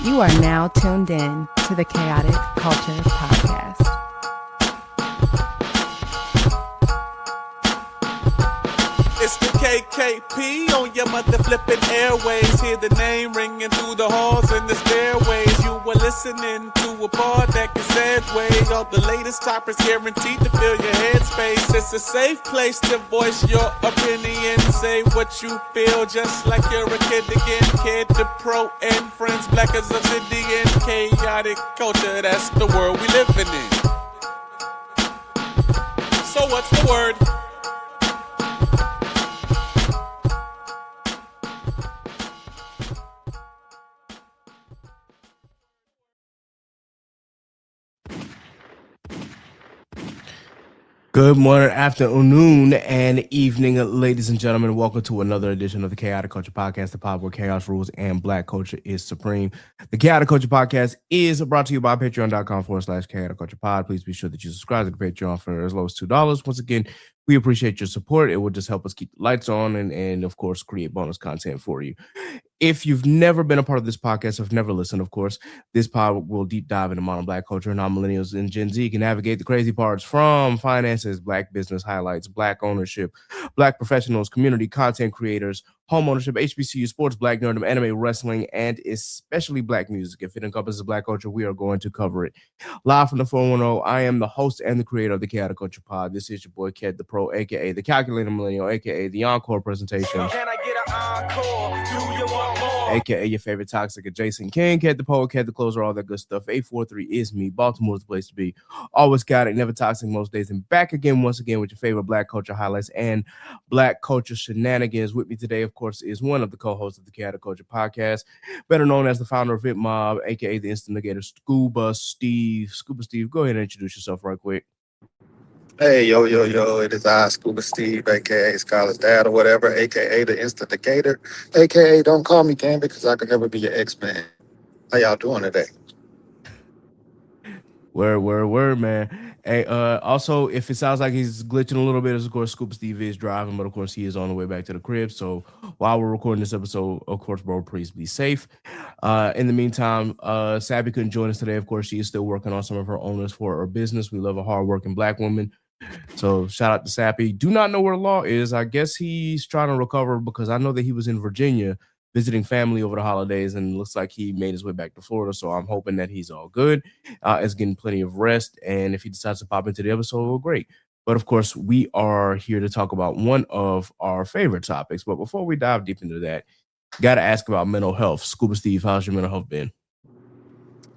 You are now tuned in to the Chaotic Culture Podcast. It's the KKP on your mother flipping airways. Hear the name ringing through the halls and the stairways. You were listening to a pod that can segue. All the latest topics guaranteed to fill your headspace. It's a safe place to voice your opinion. Say what you feel just like you're a kid again. Kid the pro and friends black as obsidian. Chaotic culture, that's the world we living in. So what's the word? Good morning, afternoon, and evening, ladies and gentlemen. Welcome to another edition of the Chaotic Culture Podcast, the pod where chaos rules and black culture is supreme. The Chaotic Culture Podcast is brought to you by patreon.com/chaotic culture pod. Please be sure that you subscribe to the Patreon for as low as $2. Once again, we appreciate your support. It will just help us keep the lights on and of course, create bonus content for you. If you've never been a part of this podcast, or have never listened, of course, this pod will deep dive into modern black culture and how millennials and Gen Z can navigate the crazy parts from finances, black business highlights, black ownership, black professionals, community content creators, home ownership, HBCU, sports, black nerdom, anime, wrestling, and especially black music. If it encompasses black culture, we are going to cover it. Live from the 410, I am the host and the creator of the Chaotic Culture Pod. This is your boy, Ked the Pro, a.k.a. the Calculator Millennial, a.k.a. the Encore Presentation. Can I get an encore? Do you want more? A.k.a. your favorite toxic adjacent king, Ked the Poet, Ked the Closer, all that good stuff. 843 is me. Baltimore's the place to be. Always got it, never toxic most days. And back again, once again, with your favorite black culture highlights and black culture shenanigans. With me today, of course, is one of the co-hosts of the Chaotic Culture Podcast, better known as the founder of Hip Mob, a.k.a. the Instant Negator, Scuba Steve. Scuba Steve, go ahead and introduce yourself right quick. Hey, yo, it is I, Scuba Steve, a.k.a. Scholar's Dad or whatever, a.k.a. the Instant Decatur, a.k.a. don't call me Ken because I could never be your X-Man. How y'all doing today? Word, man. Hey, also, if it sounds like he's glitching a little bit, of course, Scuba Steve is driving, but of course, he is on the way back to the crib. So while we're recording this episode, of course, bro, please be safe. In the meantime, Sabby couldn't join us today. Of course, she is still working on some of her owners for her business. We love a hardworking black woman. So shout out to Sappy. Do not know where the law is. I guess he's trying to recover because I know that he was in Virginia visiting family over the holidays and looks like he made his way back to Florida. So I'm hoping that he's all good. Is getting plenty of rest. And if he decides to pop into the episode, well, great. But of course, we are here to talk about one of our favorite topics. But before we dive deep into that, got to ask about mental health. Scuba Steve, how's your mental health been?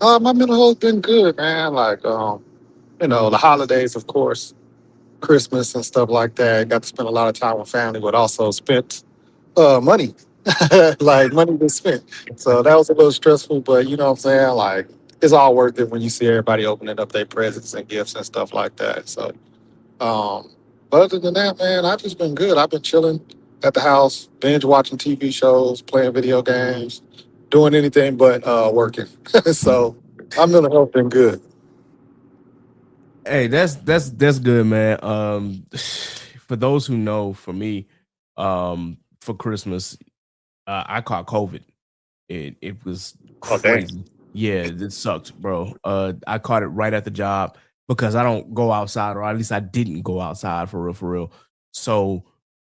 My mental health been good, man. Like, the holidays, of course, Christmas and stuff like that. Got to spend a lot of time with family, but also spent money. Like money was spent. So that was a little stressful, but you know what I'm saying? Like it's all worth it when you see everybody opening up their presents and gifts and stuff like that. So but other than that, man, I've just been good. I've been chilling at the house, binge watching TV shows, playing video games, doing anything but working. So my mental health been good. Hey, that's good, man. For those who know, for me, for Christmas, I caught COVID. It was crazy. Yeah, it sucked, bro. I caught it right at the job because I don't go outside, or at least I didn't go outside for real. So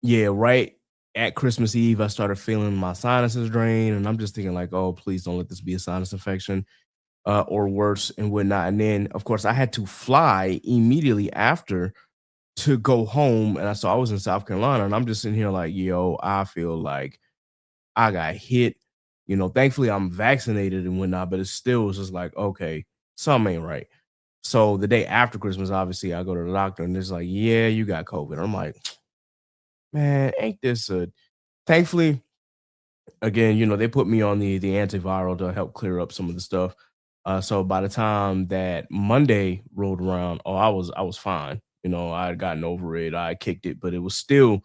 yeah, right at Christmas Eve, I started feeling my sinuses drain, and I'm just thinking like, oh, please don't let this be a sinus infection. Or worse and whatnot. And then, of course, I had to fly immediately after to go home. And I was in South Carolina, and I'm just sitting here like, yo, I feel like I got hit. You know, thankfully I'm vaccinated and whatnot, but it still was just like, okay, something ain't right. So the day after Christmas, obviously, I go to the doctor, and it's like, yeah, you got COVID. I'm like, man, ain't this a... Thankfully, again, you know, they put me on the antiviral to help clear up some of the stuff. So by the time that Monday rolled around, I was fine. You know, I had gotten over it. I kicked it, but it was still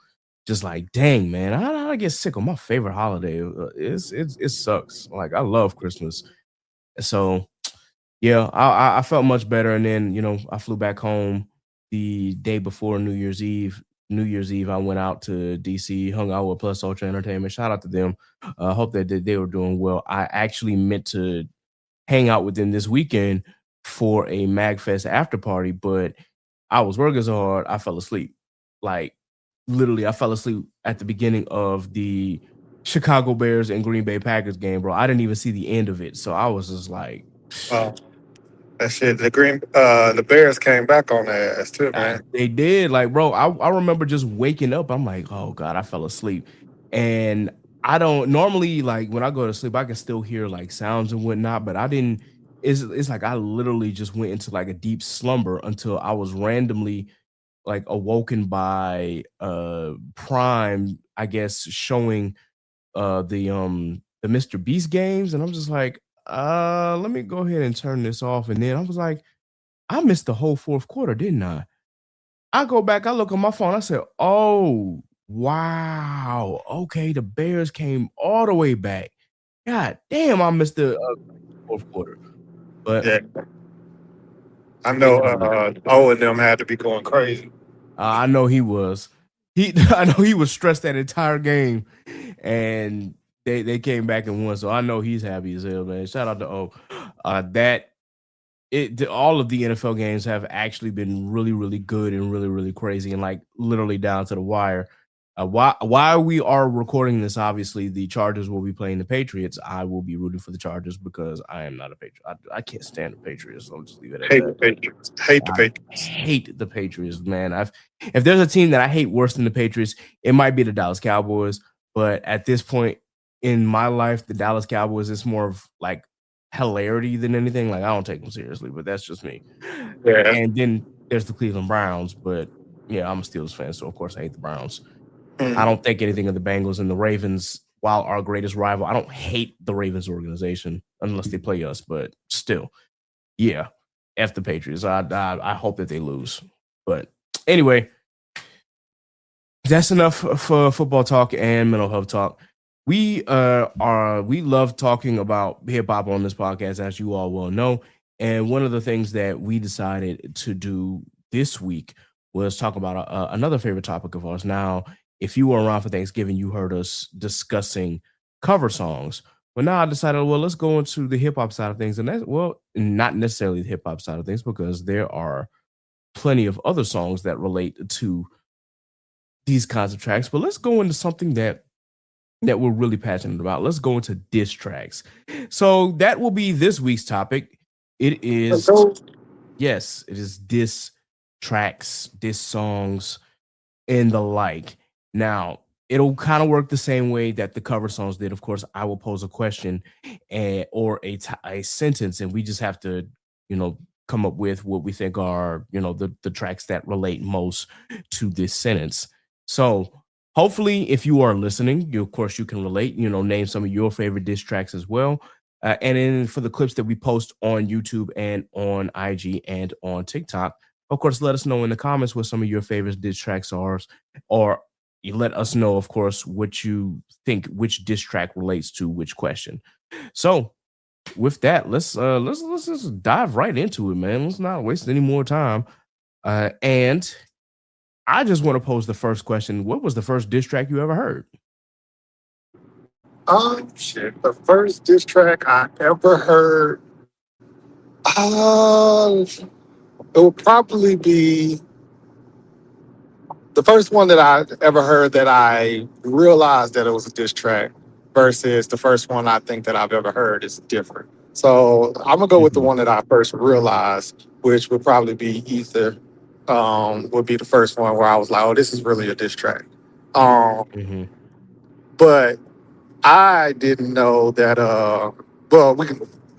just like, dang, man, I get sick on my favorite holiday. It sucks. Like, I love Christmas. So yeah, I felt much better. And then, you know, I flew back home the day before New Year's Eve. I went out to DC, hung out with Plus Ultra Entertainment. Shout out to them. Hope that they were doing well. I actually meant to hang out with them this weekend for a MagFest after party, but I was working so hard, I fell asleep. Like literally, I fell asleep at the beginning of the Chicago Bears and Green Bay Packers game, bro. I didn't even see the end of it, so I was just like, that shit. The Bears came back on their ass too, man. they did. Like, bro, I remember just waking up. I'm like, oh God, I fell asleep. And I don't normally, like, when I go to sleep, I can still hear like sounds and whatnot, but I didn't. It's like I literally just went into like a deep slumber until I was randomly like awoken by Prime, I guess, showing the Mr. Beast games. And I'm just like, let me go ahead and turn this off. And then I was like, I missed the whole fourth quarter, didn't I? I go back, I look on my phone, I said, oh, wow. Okay, the Bears came all the way back. God damn, I missed the fourth quarter. But yeah, I know O and them had to be going crazy. I know he was. I know he was stressed that entire game, and they came back and won. So I know he's happy as hell, man. Shout out to O. All of the NFL games have actually been really, really good and really, really crazy, and like literally down to the wire. While we are recording this, obviously the Chargers will be playing the Patriots. I will be rooting for the Chargers because I am not a Patriot. I can't stand the Patriots. So I'll just leave it at Hate that. the Patriots. Hate the Patriots. Hate the Patriots, man. If there's a team that I hate worse than the Patriots, it might be the Dallas Cowboys. But at this point in my life, the Dallas Cowboys is more of like hilarity than anything. Like I don't take them seriously, but that's just me. Yeah. And then there's the Cleveland Browns, but yeah, I'm a Steelers fan, so of course I hate the Browns. I don't think anything of the Bengals and the Ravens, while our greatest rival. I don't hate the Ravens organization unless they play us, but still, yeah, F the Patriots. I hope that they lose. But anyway, that's enough for football talk and mental health talk. We love talking about hip hop on this podcast, as you all well know. And one of the things that we decided to do this week was talk about another favorite topic of ours. Now, if you were around for Thanksgiving, you heard us discussing cover songs. But now I decided, well, let's go into the hip hop side of things. And that's, well, not necessarily the hip hop side of things, because there are plenty of other songs that relate to these kinds of tracks. But let's go into something that we're really passionate about. Let's go into diss tracks. So that will be this week's topic. It is, yes, it is diss tracks, diss songs, and the like. Now, it'll kind of work the same way that the cover songs did. Of course, I will pose a question or a sentence, and we just have to, come up with what we think are, the tracks that relate most to this sentence. So hopefully, if you are listening, of course, you can relate, name some of your favorite diss tracks as well. And then for the clips that we post on YouTube and on IG and on TikTok, of course, let us know in the comments what some of your favorite diss tracks are, or you let us know, of course, what you think, which diss track relates to which question. So with that, let's just dive right into it, man. Let's not waste any more time. And I just want to pose the first question. What was the first diss track you ever heard? Shit. The first diss track I ever heard, it would probably be the first one that I ever heard that I realized that it was a diss track versus the first one I think that I've ever heard is different. So I'm gonna go with the one that I first realized, which would probably be Ether. Would be the first one where I was like, oh, this is really a diss track. But I didn't know that. Well, we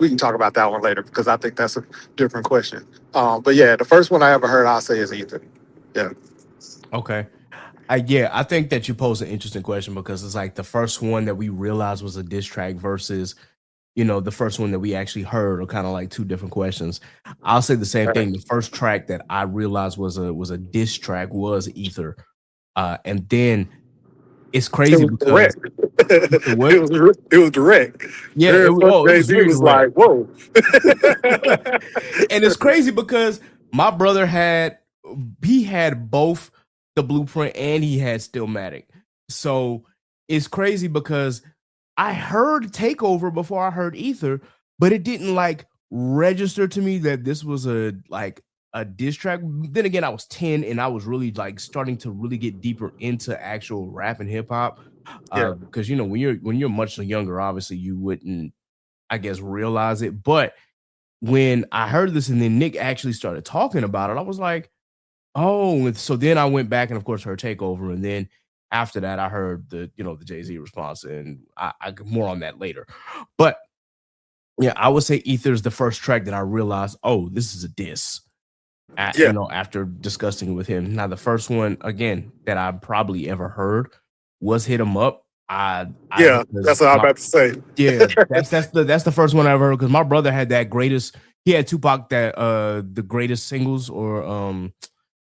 can talk about that one later because I think that's a different question. But yeah, the first one I ever heard, I'll say, is Ether. Yeah. Okay. I think that you pose an interesting question because it's like the first one that we realized was a diss track versus, the first one that we actually heard are kind of like two different questions. I'll say the same thing. The first track that I realized was a diss track was Ether. And then it's crazy because it was direct. Yeah, it was very was direct. like, whoa. And it's crazy because my brother had both the Blueprint and he had Stillmatic. So it's crazy because I heard Takeover before I heard Ether, but it didn't like register to me that this was a diss track. Then again, I was 10 and I was really like starting to really get deeper into actual rap and hip hop. Because you know, when you're much younger, obviously you wouldn't, I guess, realize it. But when I heard this and then Nick actually started talking about it, I was like, oh, and so then I went back and of course heard Takeover, and then after that I heard the Jay-Z response, and I more on that later. But yeah, I would say Ether is the first track that I realized, oh, this is a diss. After discussing it with him. Now, the first one again that I probably ever heard was "Hit 'Em Up." That's what I'm about to say. Yeah, that's the first one I ever heard because my brother had that greatest. He had Tupac that the greatest singles or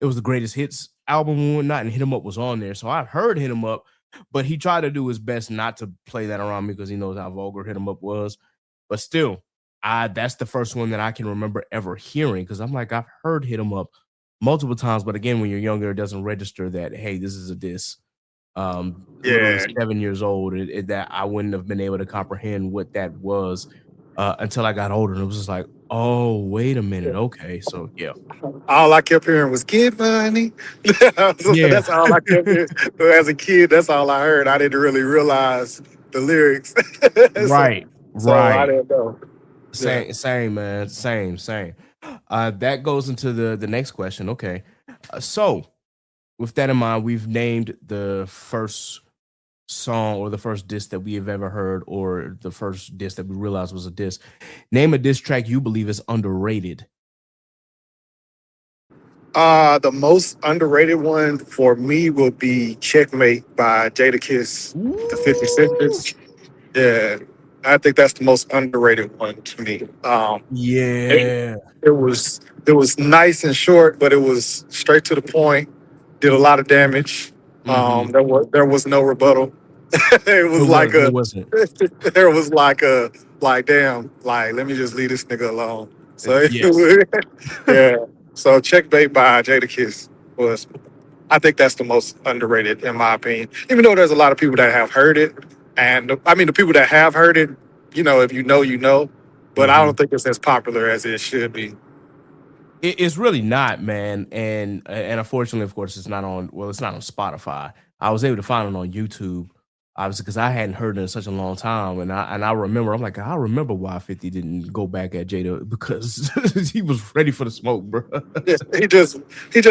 it was the greatest hits album and whatnot, and "Hit 'Em Up" was on there. So I heard "Hit 'Em Up," but he tried to do his best not to play that around me because he knows how vulgar "Hit 'Em Up" was. But still, that's the first one that I can remember ever hearing because I'm like, I've heard "Hit 'Em Up" multiple times, but again, when you're younger, it doesn't register that, hey, this is a diss. Literally 7 years old, that I wouldn't have been able to comprehend what that was until I got older, and it was just like, oh, wait a minute, okay, so yeah. All I kept hearing was "Get money." That's all I kept hearing. As a kid, that's all I heard. I didn't really realize the lyrics. Right. So I didn't know. Same, man. Same. That goes into the next question. Okay. So with that in mind, we've named the first song or the first diss that we have ever heard, or the first diss that we realized was a diss. Name a diss track you believe is underrated. The most underrated one for me will be "Checkmate" by Jadakiss, the 50 Cent. Yeah, I think that's the most underrated one to me. Yeah. It was nice and short, but it was straight to the point. Did a lot of damage. There was no rebuttal. It was like It a wasn't. there was like damn, like let me just leave this nigga alone. So Yes. yeah. So "Checkmate" by Jadakiss was, I think that's the most underrated in my opinion. Even though there's a lot of people that have heard it, and I mean the people that have heard it, if you know, you know. But I don't think it's as popular as it should be. It's really not, man, and unfortunately, of course, it's not on. Well, it's not on Spotify. I was able to find it on YouTube, obviously, because I hadn't heard it in such a long time, and I remember. I'm like, I remember why 50 didn't go back at Jada because he was ready for the smoke, bro. Yeah, he just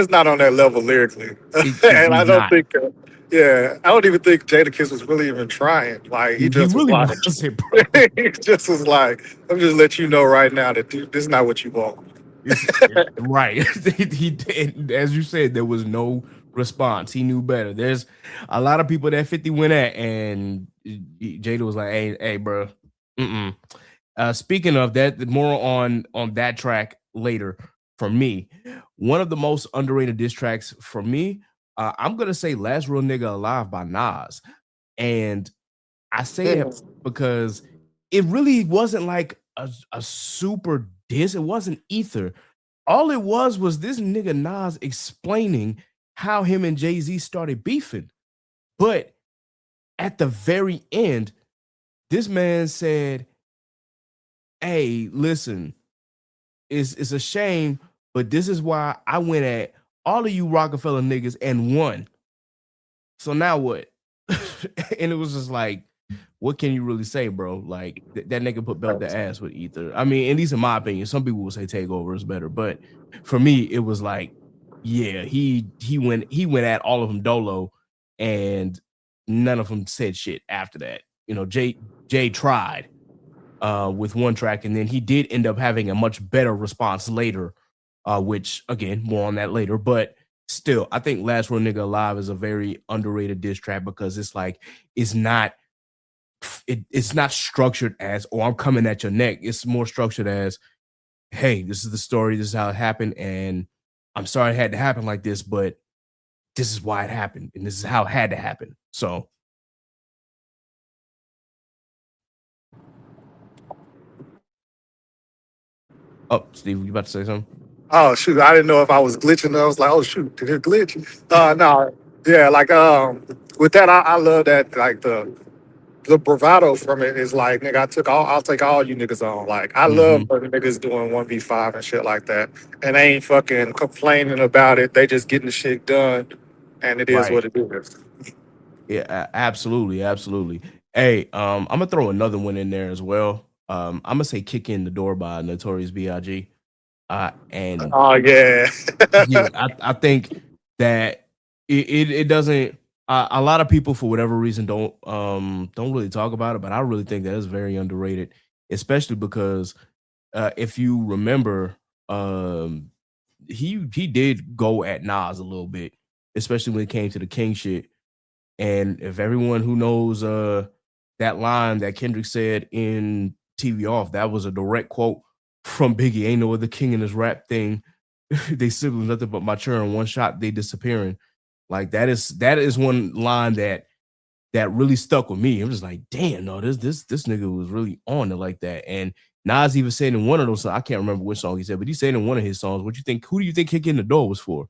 not on that level lyrically, and I He's don't not. think. I don't even think Jadakiss was really even trying. Like he just was really like, wasn't, bro. he just was like, I'm just let you know right now that this is not what you want. Right. He did. As you said, there was no response. He knew better. There's a lot of people that 50 went at, and Jada was like, hey, bro. Speaking of that, more on that track later. For me, one of the most underrated diss tracks for me, I'm gonna say "Last Real Nigga Alive" by Nas, and I say that because it really wasn't like a super diss. It wasn't ether. All it was this nigga Nas explaining how him and Jay-Z started beefing. But at the very end, this man said, hey, listen, it's a shame, but this is why I went at all of you Rockefeller niggas and won. So now what? And it was just like, what can you really say, bro? Like that nigga put belt to ass with Ether. I mean, at least in my opinion, some people will say Takeover is better, but for me, it was like, yeah, he went at all of them dolo, and none of them said shit after that. Jay tried with one track, and then he did end up having a much better response later, which again, more on that later, but still, I think "Last Real Nigga Alive" is a very underrated diss track because it's like it's not structured as, oh, I'm coming at your neck. It's more structured as, hey, this is the story, this is how it happened, and I'm sorry it had to happen like this, but this is why it happened, and this is how it had to happen. So oh, Steve, you about to say something? Oh shoot, I didn't know if I was glitching. I was like, oh shoot, did it glitch? No, yeah, like with that, I love that, like the bravado from it is like, nigga, I'll take all you niggas on. Like, I Mm-hmm. love when niggas doing 1v5 and shit like that. And they ain't fucking complaining about it. They just getting the shit done. And it is Right. what it is. Yeah, absolutely, absolutely. Hey, I'm gonna throw another one in there as well. I'm gonna say "Kick in the Door" by Notorious B.I.G. And Oh yeah. yeah, I think that it doesn't. A lot of people, for whatever reason, don't really talk about it, but I really think that is very underrated, especially because if you remember, um, he did go at Nas a little bit, especially when it came to the King shit. And if everyone who knows that line that Kendrick said in TV Off, that was a direct quote from Biggie. Ain't no other king in this rap thing. They siblings nothing but my children. One shot, they disappearing. Like that is one line that really stuck with me. I'm just like, damn, no, this nigga was really on it like that. And Nas even said in one of those, I can't remember which song he said, but he said in one of his songs, "What you think? Who do you think Kick in the Door was for?"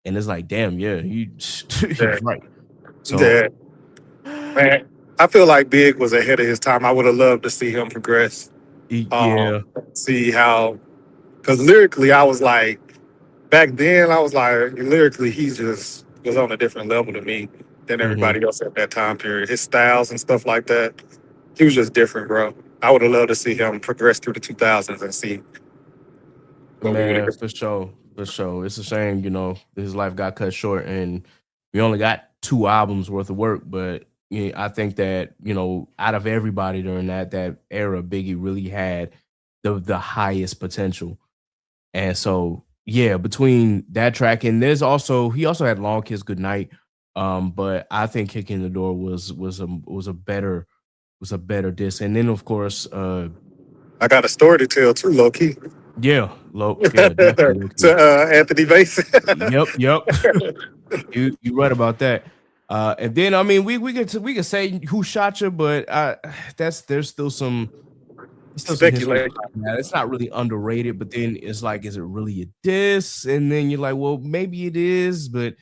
And it's like, damn, yeah, he he Yeah. was right. So Yeah. Man, I feel like Big was ahead of his time. I would have loved to see him progress. yeah. See how, because lyrically, I was like, back then, I was like, lyrically, he just was on a different level to me than Mhm. everybody else at that time period. His styles and stuff like that, he was just different, bro. I would have loved to see him progress through the 2000s and see what we would Man, have. for sure. For sure. It's a shame, his life got cut short and we only got 2 albums worth of work, but yeah, I think that, out of everybody during that era, Biggie really had the highest potential. And so, yeah, between that track and he also had Long Kiss Goodnight. But I think Kicking the Door was a better disc. And then of course, I got a story to tell too, low key, yeah, definitely low key. to Anthony Bass. Yep, yep. You right about that. And then I mean we can say who shot you, but there's still some history Speculate. behind that. It's not really underrated, but then it's like, is it really a diss? And then you're like, well, maybe it is, but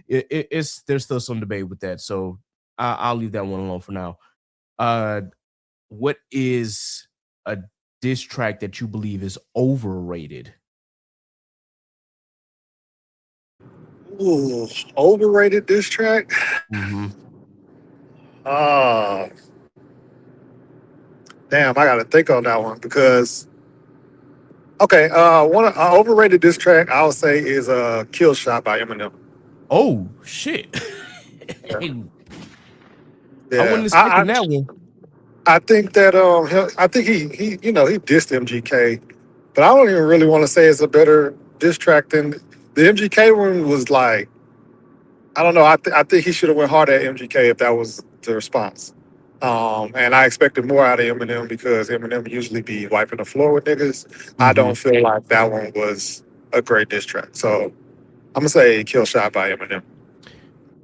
it's there's still some debate with that. So I'll leave that one alone for now. Uh, what is a diss track that you believe is overrated? Ooh, overrated diss track. Mm-hmm. Ah, damn, I got to think on that one because okay, one overrated diss track I would say is "Kill Shot" by Eminem. Oh shit! Yeah, I yeah. wasn't expecting that one. I think that I think he he dissed MGK, but I don't even really want to say it's a better diss track than the MGK one was like. I don't know. I think he should have went hard at MGK if that was the response. And I expected more out of Eminem because Eminem usually be wiping the floor with niggas. I Mm-hmm. don't feel like that one was a great diss track. So I'm gonna say "Kill Shot" by Eminem.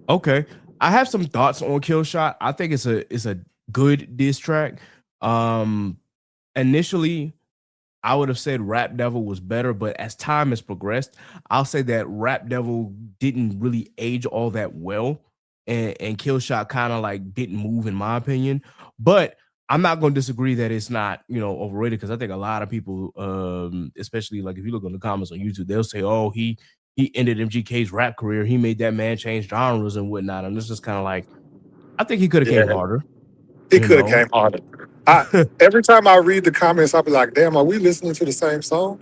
Okay. I have some thoughts on Kill Shot. I think it's a good diss track. Um Initially I would have said Rap Devil was better, but as time has progressed, I'll say that Rap Devil didn't really age all that well, and Kill Shot kind of like didn't move in my opinion. But I'm not going to disagree that it's not overrated because I think a lot of people, especially like if you look on the comments on YouTube, they'll say, "Oh, he ended MGK's rap career. He made that man change genres and whatnot." And it's just kind of like I think he could have came Yeah, harder, he you could have know. came harder. I Every time I read the comments, I'll be like, "Damn, are we listening to the same song?"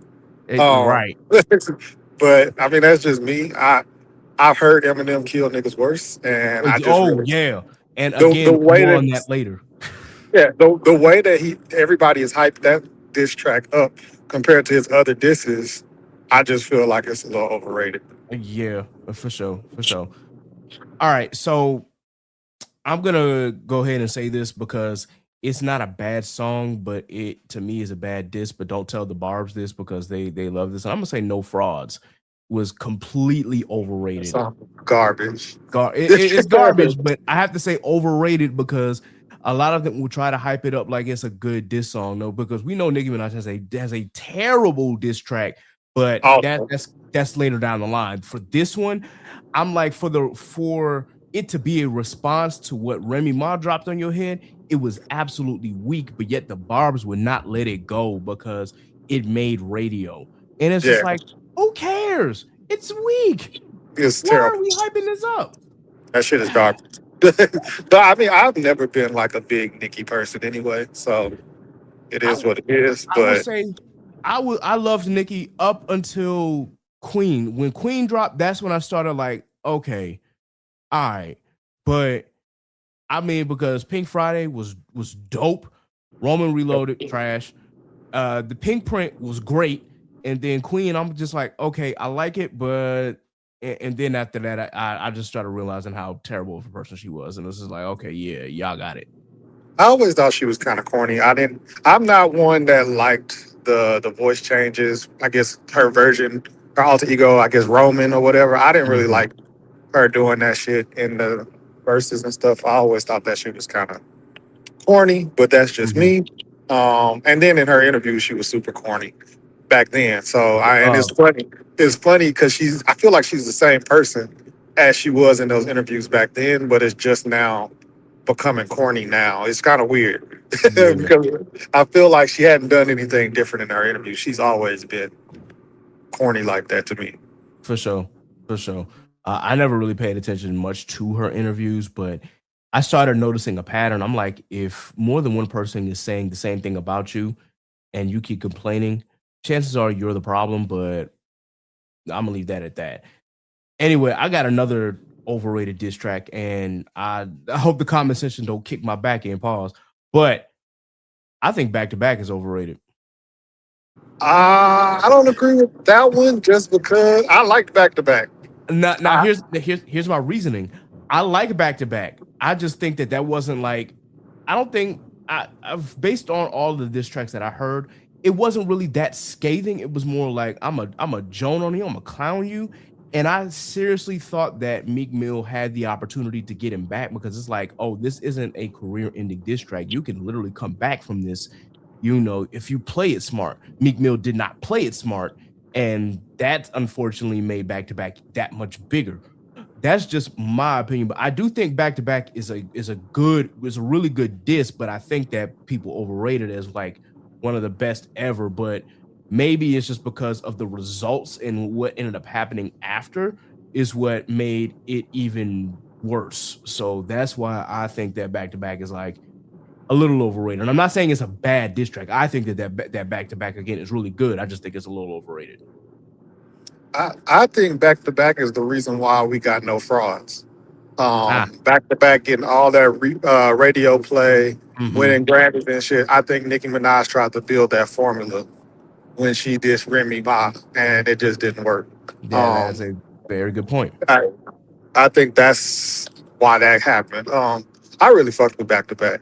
Um, Right. but I mean, that's just me. I've heard Eminem kill niggas worse, and I just Oh really yeah. And the again, way more on that that later. yeah the way that everybody is hyped that diss track up compared to his other disses, I just feel like it's a little overrated. Yeah, for sure, for sure. All right, so I'm gonna go ahead and say this because it's not a bad song, but it to me is a bad diss. But don't tell the Barbs this because they love this. And I'm gonna say No Frauds was completely It's overrated. garbage. It's garbage, but I have to say overrated because a lot of them will try to hype it up like it's a good diss song. No, because we know Nicki Minaj has a terrible diss track, but Also, that's later down the line. For this one, I'm like for it to be a response to what Remy Ma dropped on your head. it was absolutely weak, but yet the Barbs would not let it go because it made radio. And it's just Yeah, like, who cares? It's weak. it's Why are terrible. we hyping this up? That shit is garbage. But I mean, I've never been like a big Nicki person anyway, so it I is what it is. I will But say I loved Nicki up until Queen. When Queen dropped, that's when I started like, okay, all right. But I mean, because Pink Friday was dope. Roman Reloaded, trash. The Pink Print was great. And then Queen, I'm just like, okay, I like it, but and then after that, I just started realizing how terrible of a person she was. And this is like, okay, yeah, y'all got it. I always thought she was kind of corny. I didn't. I'm not one that liked the voice changes. I guess her version, her alter ego, I guess Roman or whatever. I didn't really Mhm. like her doing that shit in the verses and stuff. I always thought that shit was kind of corny, but that's just Mhm. me. And then in her interview, she was super corny back then. So and it's Uh, funny. It's funny because I feel like she's the same person as she was in those interviews back then, but it's just now becoming corny now. It's kind of weird yeah, because I feel like she hadn't done anything different in her interview. She's always been corny like that to me. for sure, for sure. I never really paid attention much to her interviews, but I started noticing a pattern. I'm like, if more than one person is saying the same thing about you, and you keep complaining, chances are you're the problem. But I'm gonna leave that at that. Anyway, I got another overrated diss track, and I hope the comment section don't kick my back in. Pause. But I think Back to Back is overrated. I don't agree with that one just because I liked back to back. Now here's my reasoning. I like Back to Back. I just think that wasn't like. I don't think I've based on all the diss tracks that I heard. It wasn't really that scathing. It was more like I'm a Joan on you. I'm a clown you. And I seriously thought that Meek Mill had the opportunity to get him back because it's like, oh, this isn't a career-ending diss track. You can literally come back from this, if you play it smart. Meek Mill did not play it smart, and that unfortunately made Back to Back that much bigger. That's just my opinion, but I do think Back to Back is a really good diss, but I think that people overrate it as like one of the best ever. But maybe it's just because of the results and what ended up happening after is what made it even worse. So that's why I think that Back to Back is like a little overrated. And I'm not saying it's a bad diss track. I think that Back to Back again is really good. I just think it's a little overrated. I think back to back is the reason why we got no frauds. Ah, Back to back getting all that radio play, mm-hmm. winning Grammys and shit. I think Nicki Minaj tried to build that formula when she did Remy Ma, and it just didn't work. That's a very good point. I, I think that's why that happened. I really fucked with back to back.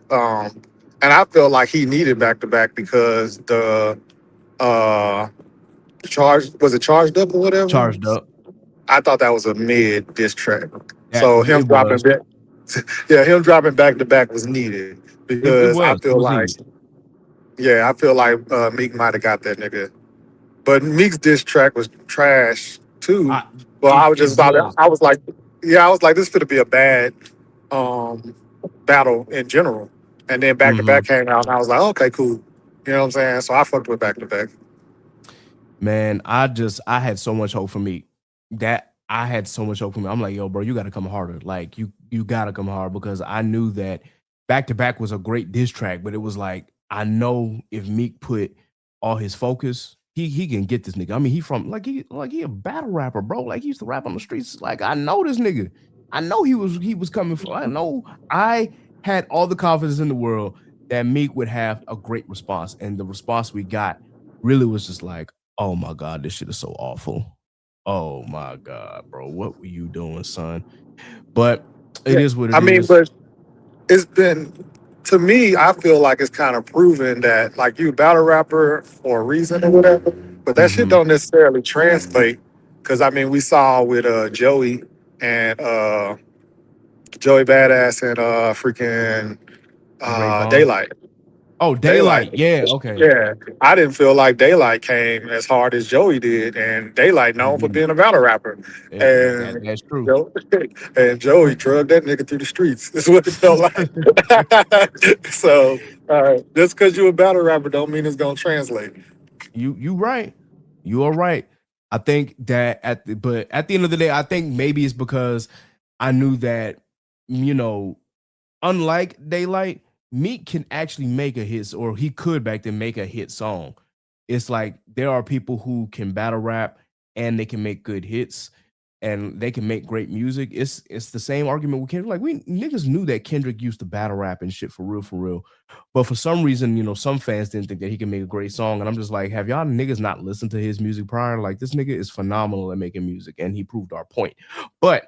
And I feel like he needed back to back because the uh charged up or whatever. Charged up. I thought that was a mid diss track. That So him it dropping was. back, yeah, him dropping back to back was needed It because I was. It feel was like, needed. yeah, I feel like Meek might have got that nigga. But Meek's diss track was trash too. I Well, I was it just about, was. I was like, yeah, I was like, this could be a bad um, battle in general. And then back to Mm-hmm. back came out, and I was like, okay, cool. You know what I'm saying? So I fucked with back to back. Man, I had so much hope for me. That I had so much hope for me. I'm like, yo, bro, you gotta come harder. Like you gotta come hard because I knew that Back to Back was a great diss track, but it was like I know if Meek put all his focus, he can get this nigga. I mean, he a battle rapper, bro. Like he used to rap on the streets. Like I know this nigga. I know he was coming for. I know I had all the confidence in the world that Meek would have a great response, and the response we got really was just like, oh my God, this shit is so awful. Oh my God, bro. What were you doing, son? But it Yeah. is what I it mean, is. but it's been, to me, I feel like it's kind of proven that like you a battle rapper for a reason or whatever, but that shit Hmm. don't necessarily translate. Cause I mean, we saw with Joey and Joey Badass and freaking Ray Vaughn. Daylight. Oh, Daylight. Daylight. Yeah. Okay. Yeah, I didn't feel like Daylight came as hard as Joey did, and Daylight known for being a battle rapper, and That's true. And Joey drugged that nigga through the streets. Is what it felt like. So just because you a battle rapper don't mean it's gonna translate. You right. You are right. I think that but at the end of the day, I think maybe it's because I knew that, you know, unlike Daylight, Meek can actually make a hit, or he could back then make a hit song. It's like there are people who can battle rap and they can make good hits and they can make great music. It's the same argument with Kendrick. Like, we niggas knew that Kendrick used to battle rap and shit for real, for real. But for some reason, you know, some fans didn't think that he could make a great song. And I'm just like, have y'all niggas not listened to his music prior? Like, this nigga is phenomenal at making music, and he proved our point. But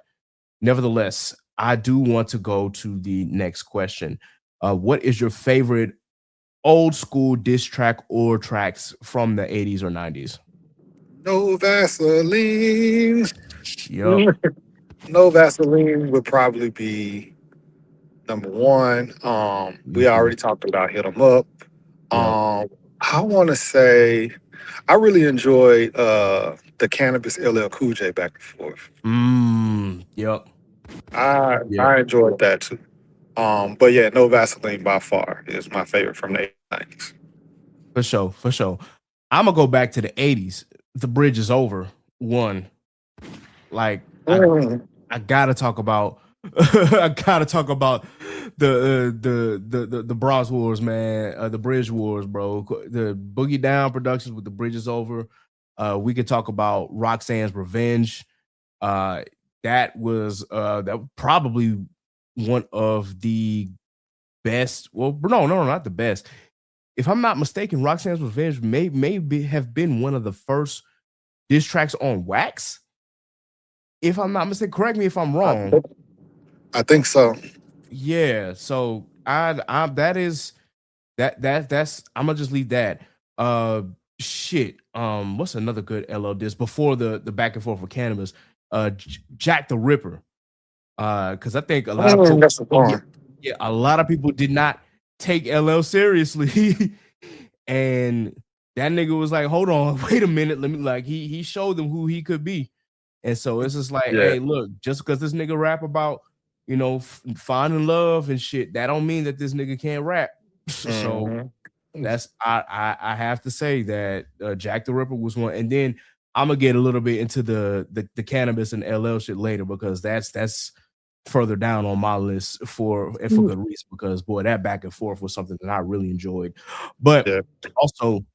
nevertheless, I do want to go to the next question. What is your favorite old school diss track or tracks from the 80s or 90s? No Vaseline. Yep. No Vaseline would probably be number one. We already talked about Hit 'Em Up. Yep. I want to say I really enjoyed the Cannabis LL Cool J back and forth. Yep. I enjoyed that too. But yeah, No Vaseline by far is my favorite from the 90s. For sure, for sure. I'm gonna go back to the 80s. The Bridge is Over. One. Like, I gotta talk about I gotta talk about the Bronx Wars, man. The Bridge Wars, bro. The Boogie Down Productions with The Bridge is Over. We could talk about Roxanne's Revenge. That was that probably one of the best. Well, no, not the best. If I'm not mistaken, Roxanne's Revenge may have been one of the first diss tracks on Wax. If I'm not mistaken, correct me if I'm wrong. I think so. Yeah, so that's I'm gonna just leave that. Shit. What's another good LL diss before the back and forth with Cannabis? Jack the Ripper. Because I think a lot of people, a lot of people did not take LL seriously, and that nigga was like, "Hold on, wait a minute, let me." Like, he showed them who he could be, and so it's just like, hey, look, just because this nigga rap about, you know, finding love and shit, that don't mean that this nigga can't rap. So that's I have to say that Jack the Ripper was one, and then I'm gonna get a little bit into the Cannabis and LL shit later, because that's further down on my list for good reason, because boy, that back and forth was something that I really enjoyed. But also,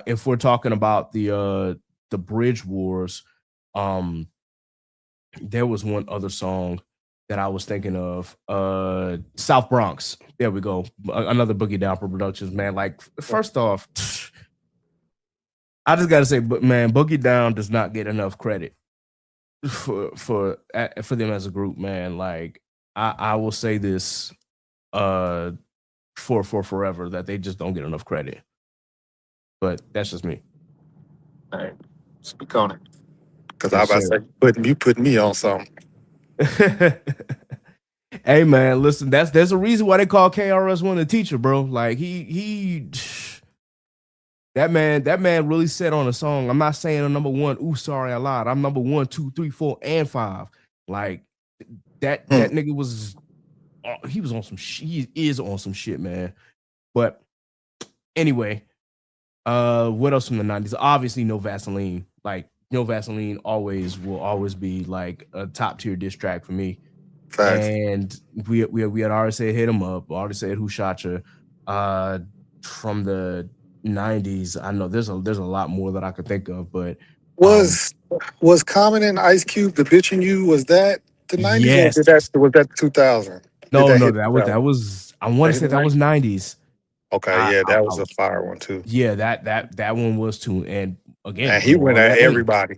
if we're talking about the Bridge Wars, there was one other song that I was thinking of, South Bronx. There we go. Another Boogie Down Productions, man. Like, first off, I just gotta say, but man, Boogie Down does not get enough credit for them as a group, man. Like, I will say this for forever, that they just don't get enough credit. But that's just me. All right, speak on it. Because I was about to say, you putting me on something. Hey man, listen, there's a reason why they call KRS-One a teacher, bro. Like, he that man really said on a song. I'm not saying I'm number one. Ooh, sorry, I lied. I'm number 1, 2, 3, 4, and 5. Like, that nigga was, he was on some shit. He is on some shit, man. But anyway, what else from the 90s? Obviously, No Vaseline. Like, No Vaseline will always be like a top tier diss track for me. Facts. And we had already said Hit 'Em Up, already said Who Shot You. From the 90s, I know there's a lot more that I could think of, but was Common and Ice Cube, The Bitch in You, was that the 90s? Yes. Or was that 2000? No, that was I want to say that was 90s. Okay, that was a fire one too. Yeah, that one was too. And again, and he went at everybody.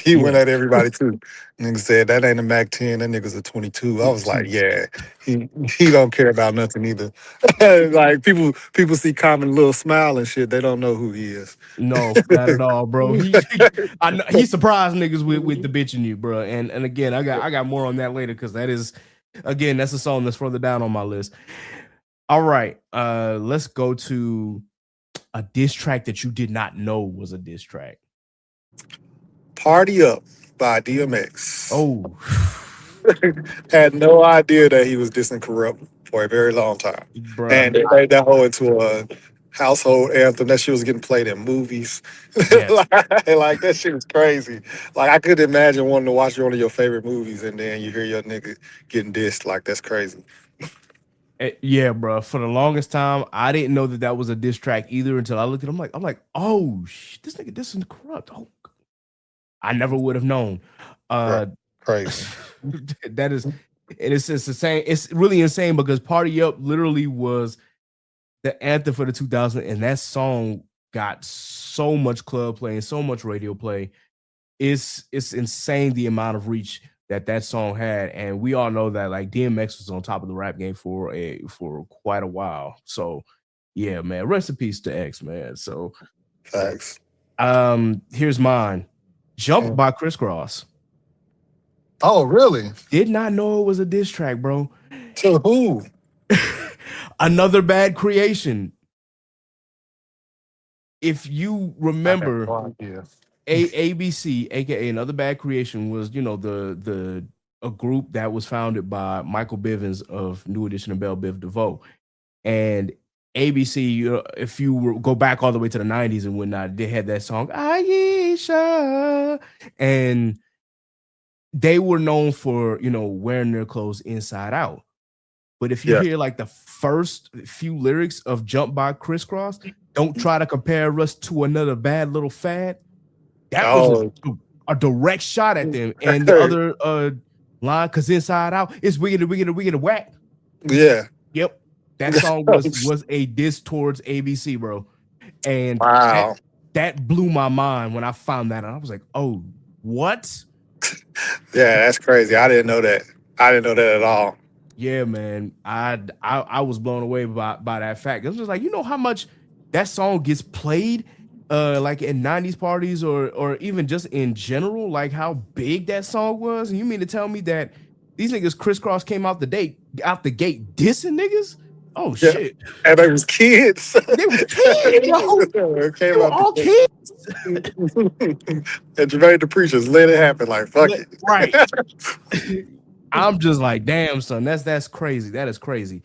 He went at everybody too. Nigga said that ain't a Mac 10, that nigga's a 22. I was like, yeah, he don't care about nothing either. Like, people see Common little smile and shit, they don't know who he is. No, not at all, bro. He surprised niggas with The Bitch in You, bro. And again, I got more on that later, because that is, again, that's a song that's further down on my list. All right. Let's go to a diss track that you did not know was a diss track. Party Up by DMX. Oh, Had no idea that he was dissing Corrupt for a very long time. bruh. And they made that whole into a household anthem. That shit was getting played in movies. Yes. like that shit was crazy. Like I couldn't imagine wanting to watch one of your favorite movies and then you hear your nigga getting dissed. Like that's crazy. Yeah, bro. For the longest time, I didn't know that was a diss track either until I looked at. I'm like, oh, this nigga dissing Corrupt. Oh, I never would have known. Right. Crazy. That is, it's the same. It's really insane because "Party Up" literally was the anthem for the 2000s, and that song got so much club play and so much radio play. It's insane the amount of reach that song had, and we all know that like DMX was on top of the rap game for quite a while. So yeah, man, rest in peace to X, man. So Facts. Here's mine. Jump by Crisscross. Oh, really? Did not know it was a diss track, bro. To who? Another Bad Creation. If you remember, ABC, aka Another Bad Creation, was a group that was founded by Michael Bivins of New Edition and Belle Biv DeVoe. And ABC, if you go back all the way to the 90s and whatnot, they had that song, Aisha. And they were known for, wearing their clothes inside out. But if you hear like the first few lyrics of Jump by Crisscross, don't try to compare us to another bad little fad. That was a direct shot at them. And the other line, because inside out, it's wiggity, whack. Yeah. Yep. That song was a diss towards ABC, bro. And that blew my mind when I found that. And I was like, oh, what? Yeah, that's crazy. I didn't know that. I didn't know that at all. Yeah, man. I was blown away by that fact. It was just like, you know how much that song gets played like in 90s parties or even just in general, like how big that song was. And you mean to tell me that these niggas Crisscross came out the gate dissing niggas? Oh shit. And they was kids. They was kids, yo. They were all kids. And Jermaine the Preachers let it happen, like fuck it. Right. I'm just like, damn, son, that's crazy. That is crazy.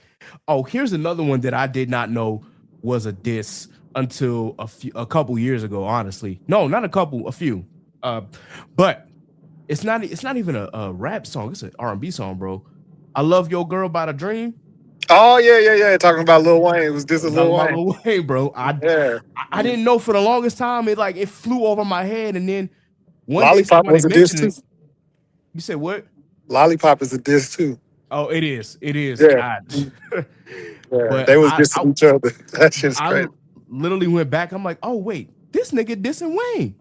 Oh, here's another one that I did not know was a diss until a couple years ago, honestly. No, not a couple, a few. But it's not even a rap song, it's an R&B song, bro. I Love Your Girl by The Dream. Oh, yeah. Talking about Lil Wayne. It was this Lil Wayne. Lil Wayne, bro. I didn't know for the longest time. It flew over my head, and then one Lollipop was a diss too. You said what? Lollipop is a diss too. Oh, it is. It is. Yeah. But they was dissing each other. That shit's crazy. I literally went back. I'm like, oh wait, this nigga dissing Wayne.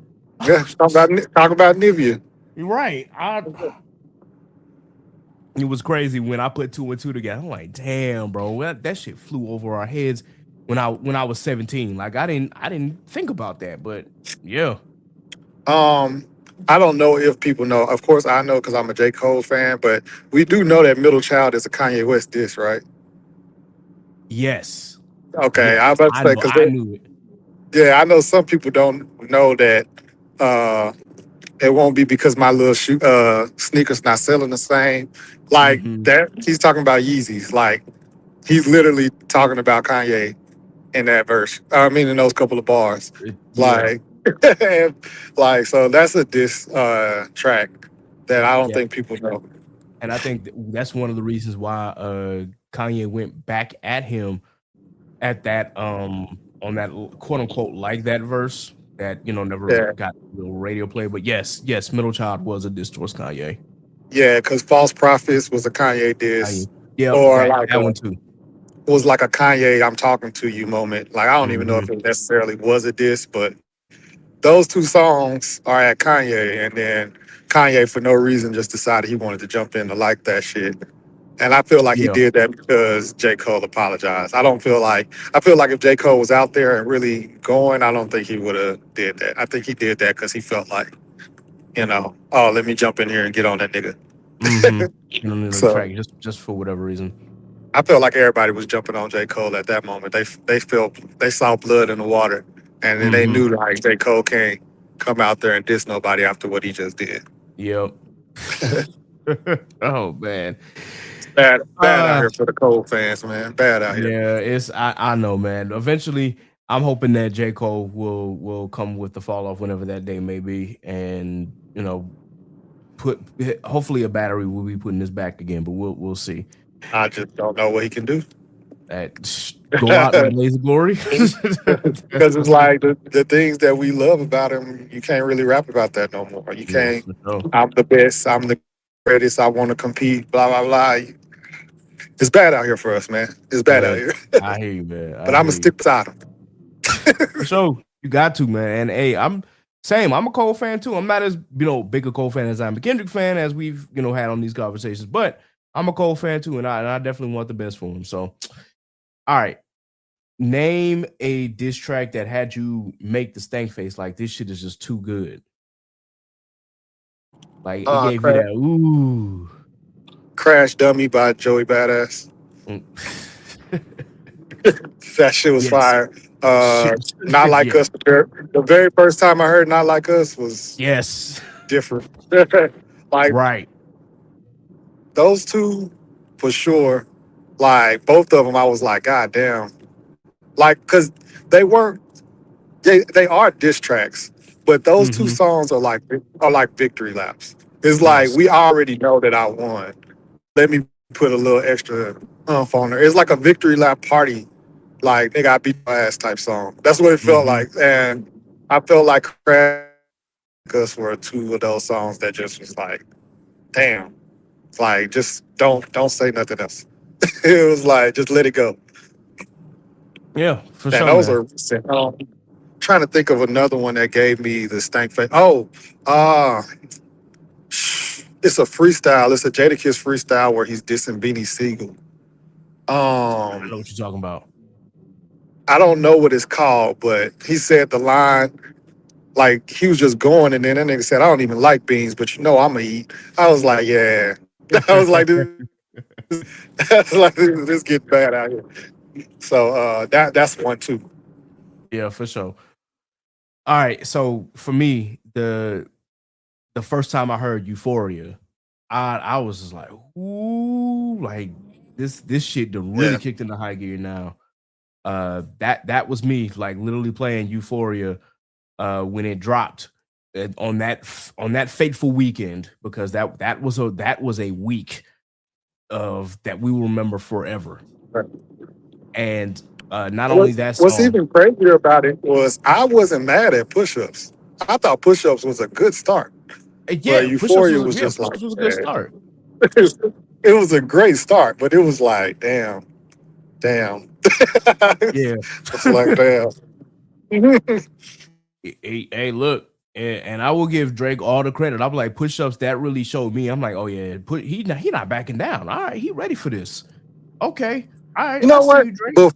Yeah, talk about Nivea. Right. It was crazy when I put 2 and 2 together. I'm like, damn, bro, that shit flew over our heads when I was 17. Like I didn't think about that, but yeah. I don't know if people know. Of course, I know because I'm a J. Cole fan, but we do know that Middle Child is a Kanye West diss, right? Yes. Okay, yes. I was about to say because I knew it. Yeah, I know some people don't know that. It won't be because my little sneakers not selling the same. Like that, he's talking about Yeezys. Like he's literally talking about Kanye in that verse. I mean, in those couple of bars. Yeah. Like, so that's a diss track that I don't think people know. And I think that's one of the reasons why Kanye went back at him at that on that quote unquote like that verse that never got real radio play. But yes, Middle Child was a diss towards Kanye. Yeah, because False Prophets was a Kanye diss. Yeah, or that one too. It was like a Kanye "I'm talking to you" moment. Like I don't even know if it necessarily was a diss, but those two songs are at Kanye, and then Kanye for no reason just decided he wanted to jump in to like that shit. And I feel like he did that because J. Cole apologized. I feel like if J. Cole was out there and really going, I don't think he would have did that. I think he did that because he felt like, oh, let me jump in here and get on that nigga. So, track just for whatever reason. I felt like everybody was jumping on J. Cole at that moment. They saw blood in the water, and then they Mm-hmm. knew like J. Cole can't come out there and diss nobody after what he just did. Yep. Oh man. Bad out Uh here for the Cole fans, man. Bad out here. yeah, I know, man. Eventually I'm hoping that J. Cole will come with the fall off whenever that day may be, and put hopefully a battery will be putting this back again, but we'll see. I just don't know what he can do. Go out in a blaze of glory. Because it's like the things that we love about him, you can't really rap about that no more. You Yeah, can't. for sure. I'm the best. I'm the greatest. I want to compete. Blah blah blah. It's bad out here for us, man. It's bad Yeah, out here. I hear you, man. But I I'm hear gonna you. stick beside him. For sure, you got to, man. And hey, I'm same. I'm a Cole fan too. I'm not as big a Cole fan as I'm a Kendrick fan, as we've had on these conversations. But I'm a Cole fan too, and I definitely want the best for him. So, all right, name a diss track that had you make the stank face like this shit is just too good. Like it gave you Crash, that ooh. Crash Dummy by Joey Badass. Mm. That shit was Yes. fire. Not Like Yeah. Us. The very first time I heard Not Like Us was Yes. different. Like Right. those two, for sure. Like both of them, I was like, God damn. Like, cause they weren't. They are diss tracks, but those two Mm-hmm. songs are like victory laps. It's like Yes. we already know that I won. Let me put a little extra umph on there. It's like a victory lap party. Like they got beat my ass type song. That's what it felt Mm-hmm. like, and I felt like Crash Us were two of those songs that just was like, damn. Like just don't say nothing else. It was like just let it go. Yeah, for And sure, those man. are trying to think of another one that gave me the stank face. Oh, uh it's a freestyle. It's a Jadakiss freestyle where he's dissing Beanie Siegel. I know Um, what you're talking about. I don't know what it's called, but he said the line like he was just going, and then that nigga said, "I don't even like beans, but I'ma eat." I was like, "Yeah." I was like, "This, like this get bad out here." So that's one too. Yeah, for sure. All right, so for me, the first time I heard Euphoria, I was just like, ooh, like this shit done really Yeah, kicked into high gear now. That was me, like literally playing Euphoria when it dropped on that fateful weekend, because that was a week of that we will remember forever. And not only that What's song, even crazier about it was I wasn't mad at push-ups. I thought push-ups was a good start, but yeah, Euphoria was just like, push-ups was a good man, start. it was a great start, but it was like, damn. Yeah. It's like, damn. Hey, look, and I will give Drake all the credit. I'm like, push-ups that really showed me. I'm like, oh yeah, he not backing down. All right, he ready for this. Okay, all right, You I know see what? you, Drake.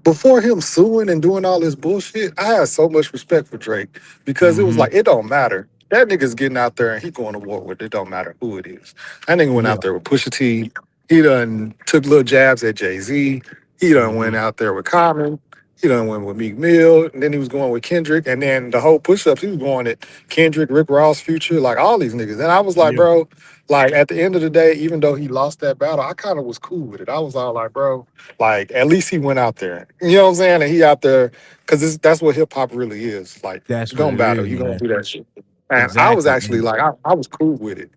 Before him suing and doing all this bullshit, I had so much respect for Drake because it was Mm-hmm. like, it don't matter. That nigga's getting out there and he going to war with it. Don't matter who it is. That nigga went Yeah. out there with Pusha T. He done took little jabs at Jay-Z. He done Mm-hmm. went out there with Common. He done went with Meek Mill. And then he was going with Kendrick. And then the whole push-ups, he was going at Kendrick, Rick Ross, Future, like all these niggas. And I was like, Yeah, bro, like at the end of the day, even though he lost that battle, I kind of was cool with it. I was all like, bro, like at least he went out there. You know what I'm saying? And he out there because that's what hip hop really is. Like that's you what gonna it battle, is, you gonna man. do that shit. And I was Exactly, actually and like, I was cool with it.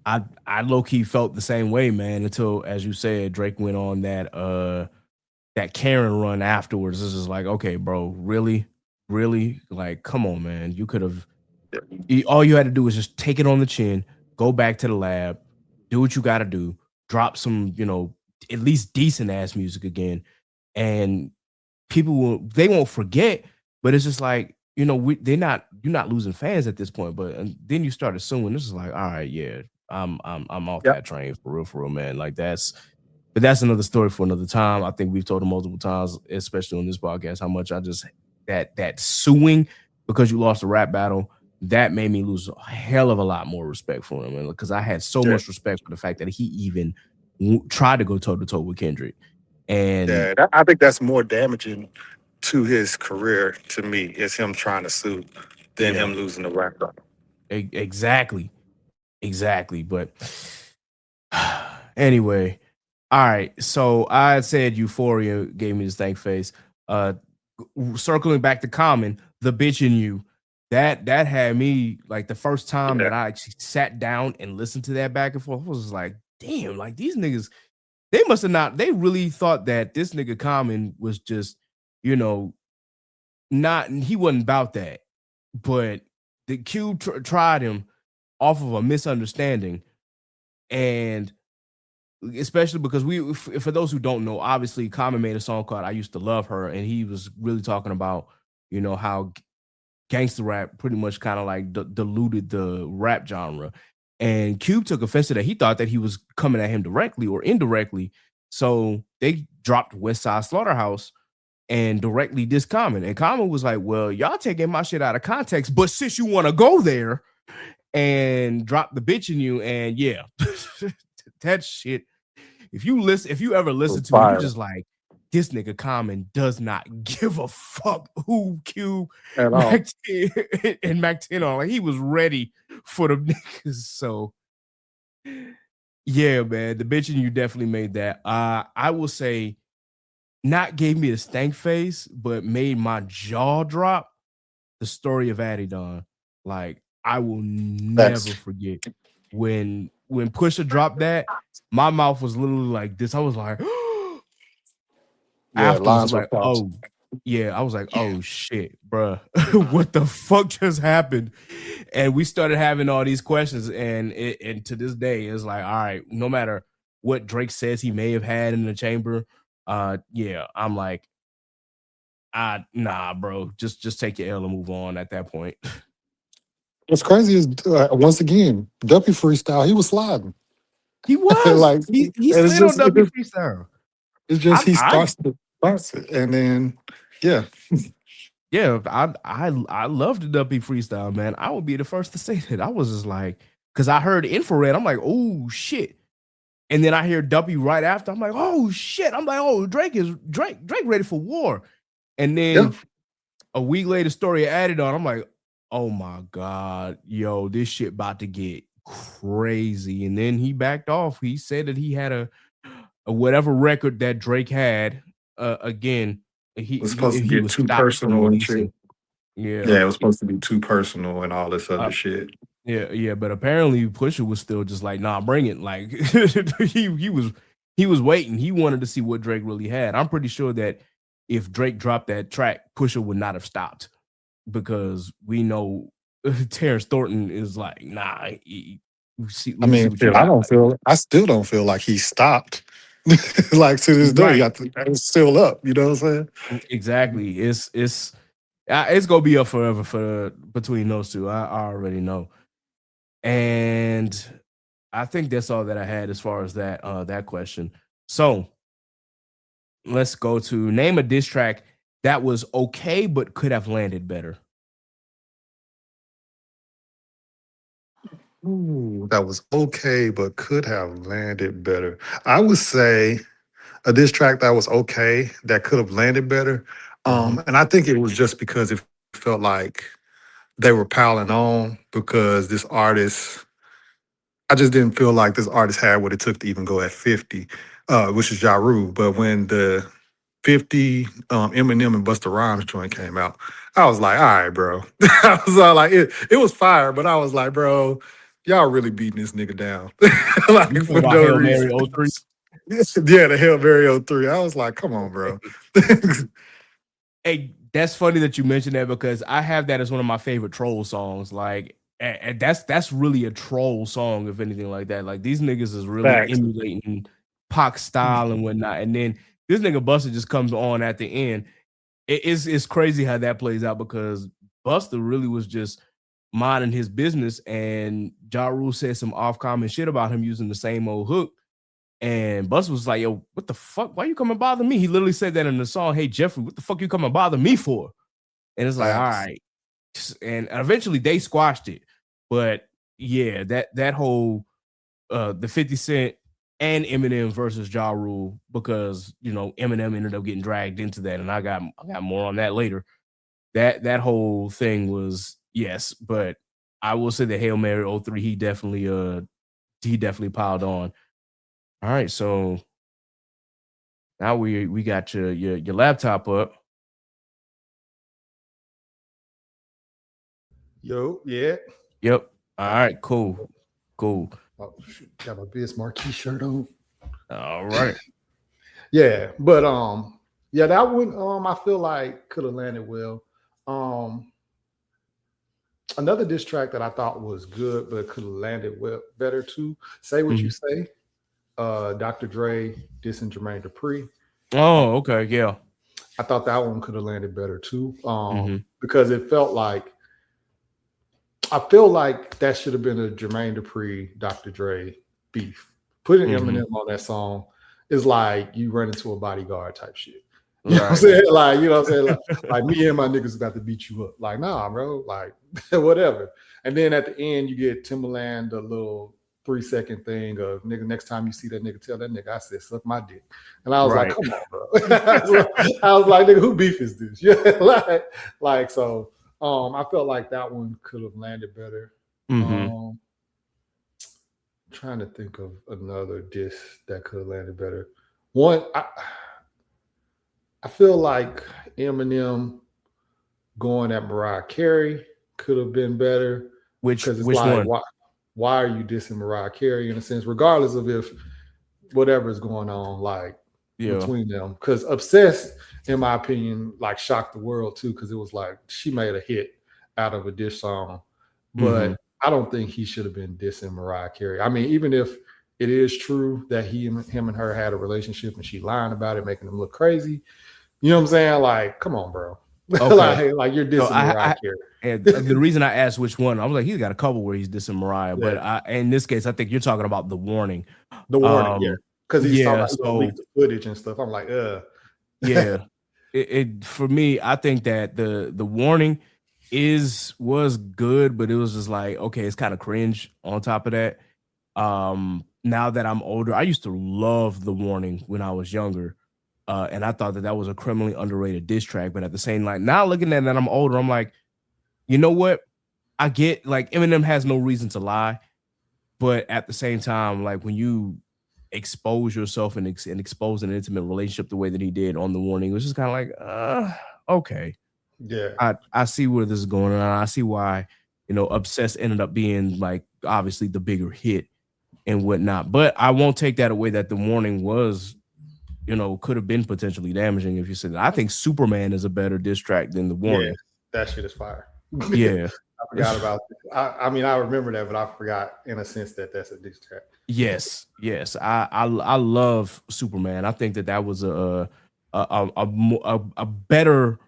I low key felt the same way, man. Until, as you said, Drake went on that Karen run afterwards. This is like, okay, bro, really, like, come on, man. You could have. All you had to do was just take it on the chin, go back to the lab, do what you got to do, drop some, at least decent ass music again, and they won't forget. But it's just like, you're not losing fans at this point. But and then you start assuming this is like, all right, yeah, I'm off Yep. that train for real, man. Like but that's another story for another time. I think we've told it multiple times, especially on this podcast, how much I just that suing because you lost a rap battle, that made me lose a hell of a lot more respect for him, because I had so Yeah. much respect for the fact that he even try to go toe to toe with Kendrick. And Yeah, I think that's more damaging to his career to me is him trying to sue than yeah, him losing the record. exactly. But anyway, all right. So I said Euphoria gave me this thank face. Circling back to Common, the bitch in you. That had me like the first time Yeah, that I actually sat down and listened to that back and forth. I was just like, damn, like these niggas, they must have not, they really thought that this nigga Common was just, you know, not, he wasn't about that. But the Cube tried him off of a misunderstanding. And especially because for those who don't know, obviously Common made a song called I Used to Love Her, and he was really talking about, you know, how gangster rap pretty much kind of like diluted the rap genre. And Cube took offense to that. He thought that he was coming at him directly or indirectly. So they dropped West Side Slaughterhouse and directly dissed Common. And Common was like, well, y'all taking my shit out of context, but since you want to go there, and drop the bitch in you, and yeah, that shit. If you ever listen to it, you just like, this nigga Common does not give a fuck who Q at all. Mac 10 and Mac 10 on. Like he was ready for the niggas. So yeah, man, the bitch in you definitely made that. I will say, not gave me a stank face, but made my jaw drop. The story of Adidon. Like I will never That's forget when Pusha dropped that. My mouth was literally like this. I was like, yeah, afterwards, I'm lines were like, crossed. oh yeah. I was like, oh shit, bruh, what the fuck just happened? And we started having all these questions, and to this day, it's like, all right, no matter what Drake says he may have had in the chamber, yeah, I'm like, nah, bro, just take your L and move on at that point. What's crazy is once again, Duppy freestyle, he was sliding. He was. Like He and slid on W freestyle. it's just he I starts it, and then yeah, yeah, I love the W freestyle, man. I would be the first to say that. I was just like, because I heard infrared, I'm like, oh shit. And then I hear W right after. I'm like, oh shit. I'm like, oh, Drake ready for war. And yeah. then a week later, story added on. I'm like, oh my God, yo, this shit about to get crazy. And then he backed off. He said that he had a whatever record that Drake had. Again, It was supposed to he get was too stopped from personal and shit. releasing. Yeah. Yeah, it was supposed to be too personal and all this other Uh, shit. yeah, but apparently Pusha was still just like, nah, bring it. Like he was waiting. He wanted to see what Drake really had. I'm pretty sure that if Drake dropped that track, Pusha would not have stopped, because we know Terrence Thornton is like, nah. Let me see what you got. I still don't feel like he stopped. Like to this day, Right. it's still up. You know what I'm saying? Exactly. It's gonna be up forever for between those two. I already know. And I think that's all that I had as far as that question. So let's go to name a diss track that was okay but could have landed better. Ooh, that was okay, but could have landed better. I would say a diss track that was okay that could have landed better. And I think it was just because it felt like they were piling on because this artist. I just didn't feel like this artist had what it took to even go at 50, which is Ja Rule. But when the 50 Eminem and Busta Rhymes joint came out, I was like, all right, bro. I was like, it was fire, but I was like, bro, y'all really beating this nigga down. You Like talking for about no Hail Mary reason. 03? Yeah, the Hail Mary 03. I was like, come on, bro. Hey, that's funny that you mentioned that, because I have that as one of my favorite troll songs. Like, and that's really a troll song, if anything like that. Like these niggas is really Facts. emulating Pac style and whatnot. And then this nigga Busta just comes on at the end. It's crazy how that plays out, because Busta really was just minding his business, and Ja Rule said some off-common shit about him using the same old hook. And Busta was like, yo, what the fuck? Why you come and bother me? He literally said that in the song, hey, Jeffrey, what the fuck you come and bother me for? And it's like, all Facts. right. And eventually they squashed it. But yeah, that whole the 50 Cent and Eminem versus Ja Rule, because Eminem ended up getting dragged into that, and I got more on that later. That whole thing was, yes, but I will say that Hail Mary 03, he definitely piled on. All right, so now we got your laptop up. Yo, yeah. Yep. All right, cool. Oh, shoot. Got my Biz Marquee shirt on. All right. Yeah, but yeah, that one I feel like could have landed well. Another diss track that I thought was good but could have landed well better too. Say What You Say. Dr. Dre dissing Jermaine Dupri. Oh, okay, yeah. I thought that one could have landed better too. Because it felt like, I feel like that should have been a Jermaine Dupri, Dr. Dre beef. Putting Eminem on that song is like you run into a bodyguard type shit. You know what I'm saying? Like, you know what I'm saying? Like me and my niggas about to beat you up. Like, nah, bro. Like, whatever. And then at the end, you get Timbaland, a little 3-second thing of, nigga, next time you see that nigga, tell that nigga I said suck my dick. And I was like, come on, bro. I was like, nigga, who beef is this? Yeah, like so. I felt like that one could have landed better. Trying to think of another diss that could have landed better. One, I feel like Eminem going at Mariah Carey could have been better. Which like, one? Why are you dissing Mariah Carey, in a sense, regardless of if whatever is going on, like between them? Because Obsessed, in my opinion, like shocked the world too, because it was like she made a hit out of a diss song. But I don't think he should have been dissing Mariah Carey. I mean, even if it is true that him and her had a relationship and she lying about it, making him look crazy, you know what I'm saying? Like, come on, bro. Okay. like you're dissing Mariah Carey. And the reason I asked which one, I was like, he's got a couple where he's dissing Mariah, but in this case, I think you're talking about The Warning. The Warning, yeah. Because he's talking about leaked the footage and stuff. I'm like, yeah. It for me, I think that the Warning was good, but it was just like, okay, it's kind of cringe on top of that. Now that I'm older, I used to love The Warning when I was younger. And I thought that was a criminally underrated diss track, but at the same time, now looking at that, I'm older. I'm like, you know what? I get, like, Eminem has no reason to lie, but at the same time, like, when you expose yourself and expose an intimate relationship the way that he did on The Warning, it was just kind of like, okay, yeah, I see where this is going on. I see why, Obsessed ended up being, like, obviously the bigger hit and whatnot. But I won't take that away that The Warning was, could have been potentially damaging if you said that. I think Superman is a better diss track than The Warning. Yeah, that shit is fire. Yeah. I forgot about it. I mean, I remember that, but I forgot in a sense that that's a diss track. Yes. I love Superman. I think that was a better.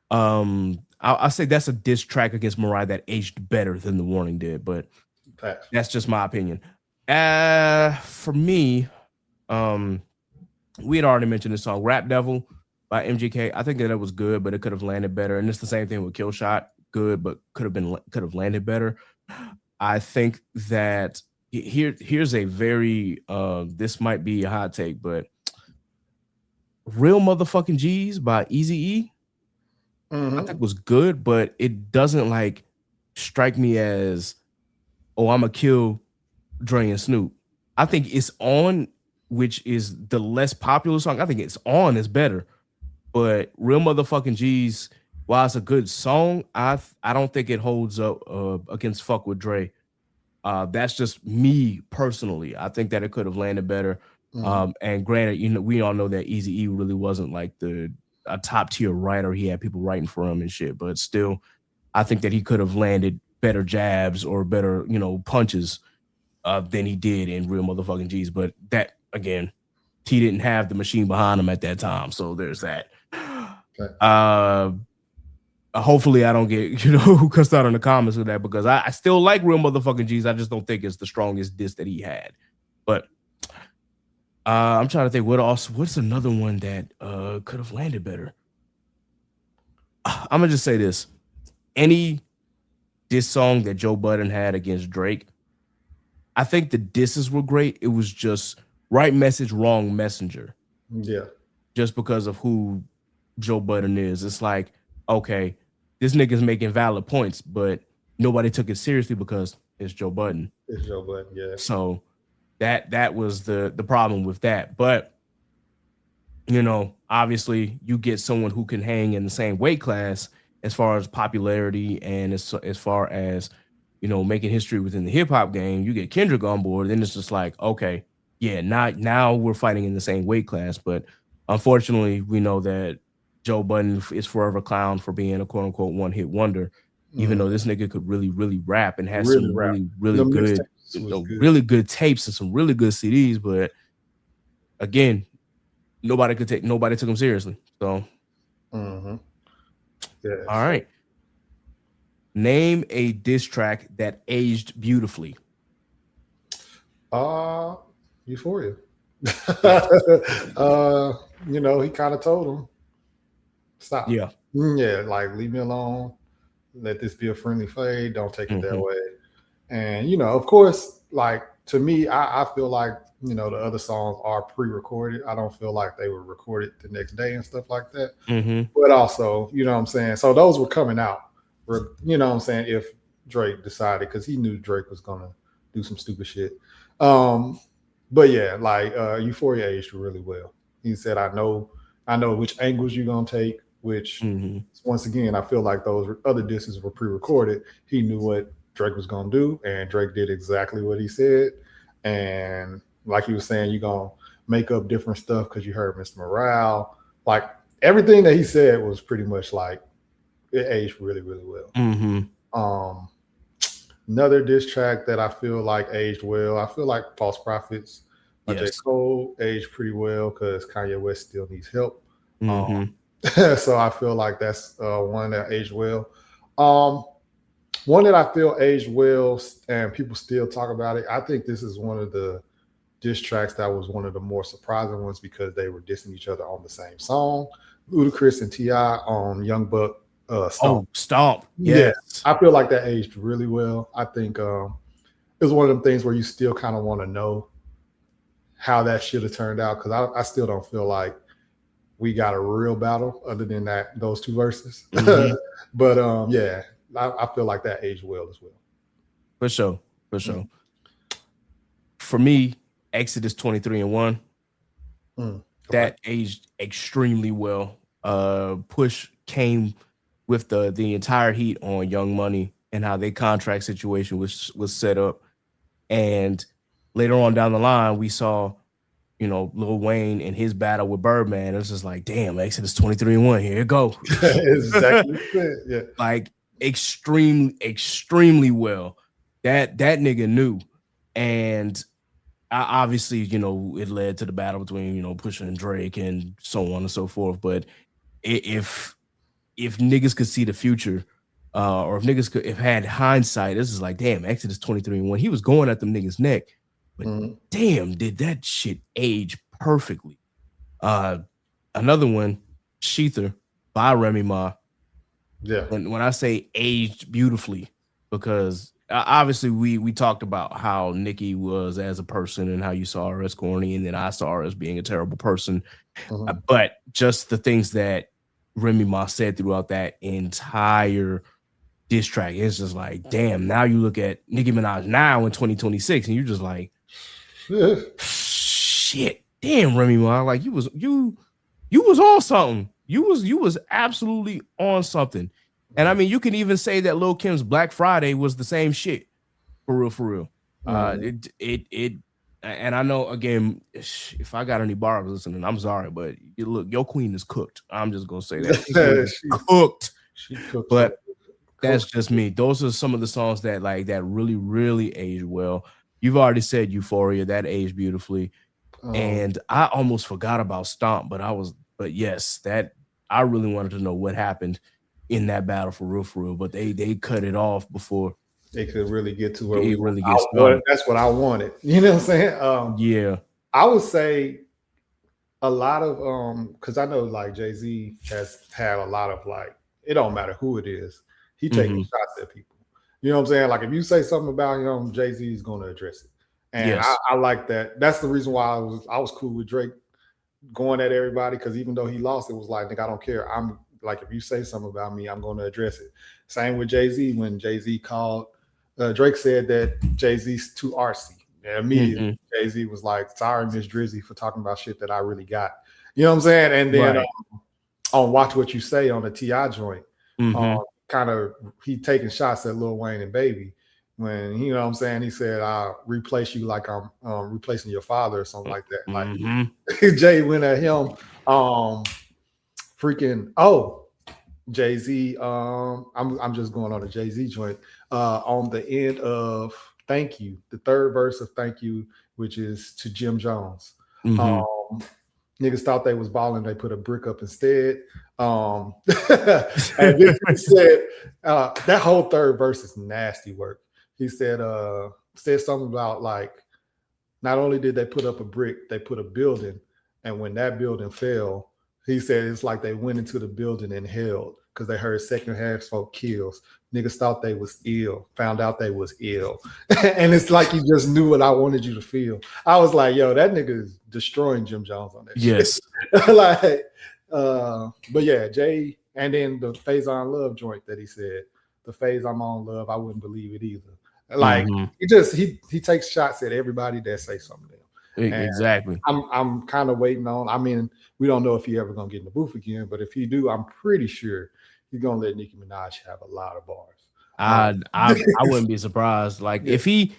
I say that's a diss track against Mariah that aged better than The Warning did, but that's just my opinion. For me, we had already mentioned this song "Rap Devil" by MGK. I think that it was good, but it could have landed better. And it's the same thing with Kill Shot. Good, but could have landed better. I think that here's a very this might be a hot take, but Real Motherfucking G's by Eazy-E, I think was good, but it doesn't like strike me as, oh, I'm gonna kill Dre and Snoop. I think It's On, which is the less popular song. I think It's On is better, but Real Motherfucking G's, while it's a good song, I don't think it holds up against Fuck With Dre. That's just me personally. I think that it could have landed better. And granted, we all know that Eazy-E really wasn't like a top tier writer. He had people writing for him and shit, but still, I think that he could have landed better jabs or better, punches than he did in Real Motherfucking G's. But that, again, he didn't have the machine behind him at that time. So there's that. Okay. Hopefully I don't get, cussed out in the comments with that, because I still like Real Motherfucking G's. I just don't think it's the strongest diss that he had. But I'm trying to think what's another one that could have landed better. I'm gonna just say this. Any diss song that Joe Budden had against Drake, I think the disses were great. It was just right message, wrong messenger. Yeah. Just because of who Joe Budden is. It's like, okay, this nigga's making valid points, but nobody took it seriously because it's Joe Budden. It's Joe Budden, yeah. So that was the problem with that. But obviously you get someone who can hang in the same weight class as far as popularity and as far as making history within the hip hop game. You get Kendrick on board, then it's just like, okay, yeah, now we're fighting in the same weight class. But unfortunately, we know that Joe Budden is forever clowned for being a quote unquote one hit wonder, even though this nigga could really, really rap and has some really, really good, really good tapes and some really good CDs. But again, nobody took him seriously. So, yeah. All right. Name a diss track that aged beautifully. Euphoria. He kind of told him, stop. Yeah. Yeah, like leave me alone. Let this be a friendly fade. Don't take it that way. And of course, like to me, I feel like the other songs are pre-recorded. I don't feel like they were recorded the next day and stuff like that. But also, what I'm saying? So those were coming out. What I'm saying? If Drake decided, because he knew Drake was gonna do some stupid shit. But yeah, like Euphoria aged really well. He said, I know which angles you're gonna take, which once again, I feel like those other disses were pre-recorded. He knew what Drake was gonna do, and Drake did exactly what he said. And like he was saying, you're gonna make up different stuff because you heard Mr. Morale. Like everything that he said was pretty much like it aged really, really well. Another diss track that I feel like aged well, I feel like False Prophets by J. Cole aged pretty well because Kanye West still needs help. So I feel like that's one that aged well. One that I feel aged well and people still talk about it. I think this is one of the diss tracks that was one of the more surprising ones because they were dissing each other on the same song. Ludacris and T.I. on Young Buck. Stomp. Stomp. Yes. Yeah, I feel like that aged really well. I think it was one of them things where you still kind of want to know how that should have turned out because I still don't feel like we got a real battle other than those two verses. But yeah, I feel like that aged well as well. For sure. For me, Exodus 23-1, that aged extremely well. Push came with the entire heat on Young Money and how their contract situation was set up. And later on down the line, we saw, Lil Wayne and his battle with Birdman. It's just like, damn, Exodus 23-1, here it go. Exactly. Yeah. Like extremely well. That nigga knew. And obviously, it led to the battle between, Pusha and Drake and so on and so forth. But if niggas could see the future, or if niggas could have had hindsight, this is like, damn, Exodus 23-1. He was going at them niggas' neck, but damn, did that shit age perfectly. Another one, Sheether by Remy Ma. Yeah. When I say aged beautifully, because obviously we talked about how Nicki was as a person and how you saw her as corny, and then I saw her as being a terrible person. But just the things that Remy Ma said throughout that entire diss track, it's just like, damn, now you look at Nicki Minaj now in 2026 and you're just like, shit, damn, Remy Ma, like you was on something. You was absolutely on something. And I mean, you can even say that Lil' Kim's Black Friday was the same shit. For real. And I know, again, if I got any barbers listening, I'm sorry, but look, your queen is cooked. I'm just gonna say that. She cooked. But that's just me. Those are some of the songs that really, really aged well. You've already said Euphoria, that aged beautifully. And I almost forgot about Stomp, but yes, that I really wanted to know what happened in that battle for real. But they cut it off before they could really get to where that's what I wanted. You know what I'm saying? Yeah. I would say a lot of because I know like Jay-Z has had a lot of like, it don't matter who it is, he taking shots at people. You know what I'm saying? Like if you say something about him, Jay-Z is gonna address it. And I like that. That's the reason why I was cool with Drake going at everybody, because even though he lost, it was like, nigga, I don't care. I'm like, if you say something about me, I'm going to address it. Same with Jay-Z. When Jay-Z called, Drake said that Jay-Z's too artsy. And immediately Jay-Z was like, sorry, Miss Drizzy, for talking about shit that I really got. You know what I'm saying? And then on Watch What You Say on the T.I. joint, kind of he taking shots at Lil Wayne and Baby. When, you know what I'm saying, he said, I'll replace you like I'm replacing your father or something like that. Like Jay went at him. Jay-Z. I'm just going on a Jay-Z joint. On the end of Thank You, the third verse of Thank You, which is to Jim Jones. Niggas thought they was balling, they put a brick up instead. And then he said that whole third verse is nasty work. He said something about like, not only did they put up a brick, they put a building, and when that building fell, he said it's like they went into the building and held, because they heard second half smoke kills. Niggas thought they was ill, found out they was ill. And it's like you just knew what I wanted you to feel. I was like, yo, that nigga is destroying Jim Jones on that shit. But yeah, Jay, and then the Phase on Love joint that he said, the phase I'm on, love, I wouldn't believe it either. Like he takes shots at everybody that say something to him. And exactly. I'm kind of waiting on. I mean, we don't know if he ever gonna get in the booth again, but if he do, I'm pretty sure he's gonna let Nicki Minaj have a lot of bars. I wouldn't be surprised. Like if he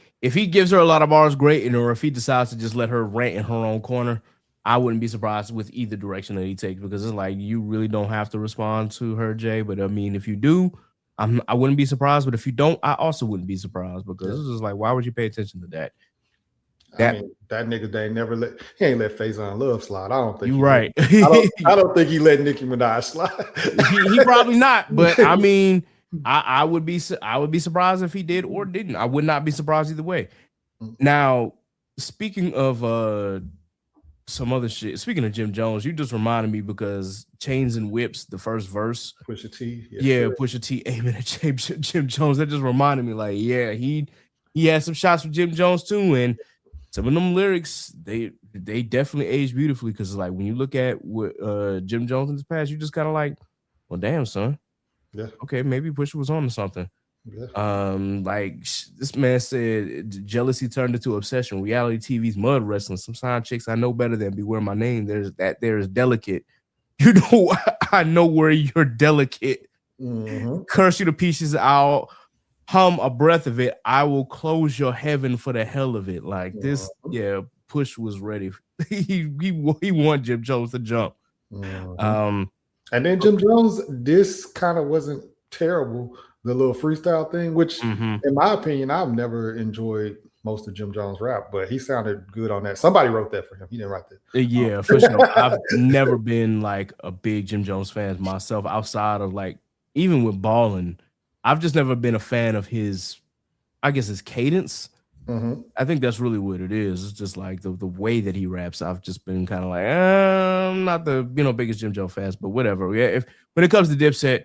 gives her a lot of bars, great, or if he decides to just let her rant in her own corner, I wouldn't be surprised with either direction that he takes, because it's like, you really don't have to respond to her, Jay. But I mean, if you do, I wouldn't be surprised. But if you don't, I also wouldn't be surprised, because it's just like, why would you pay attention to that? I mean, that nigga, they never he ain't let Phase on Love slide. I don't think you're right. I don't think he let Nicki Minaj slide. he probably not. But I mean, I would be surprised if he did or didn't. I would not be surprised either way. Now, speaking of some other shit, speaking of Jim Jones, you just reminded me, because Chains and Whips, the first verse, Pusha T, Pusha T aiming at Jim Jones. That just reminded me, like, yeah, he had some shots with Jim Jones too, and some of them lyrics, they definitely aged beautifully, because like when you look at what Jim Jones in his past, you just kind of like, well, damn, son. Yeah. Okay, maybe Pusha was on to something. Yeah. Like this man said, jealousy turned into obsession. Reality TV's mud wrestling. Some side chicks I know better than Beware My Name. There's delicate. You know, I know where you're delicate. Curse you to pieces. I'll hum a breath of it. I will close your heaven for the hell of it. Like this, Push was ready. he wanted Jim Jones to jump. And then Jim Jones, this kind of wasn't terrible. The little freestyle thing, which in my opinion, I've never enjoyed most of Jim Jones' rap, but he sounded good on that. Somebody wrote that for him. He didn't write that. Yeah, for sure. I've never been like a big Jim Jones fan myself, outside of like, even with Ballin', I've just never been a fan of his, I guess, his cadence. I think that's really what it is. It's just like the way that he raps. I've just been kind of like, I'm not the biggest Jim Jones fan, but whatever. Yeah, when it comes to Dipset,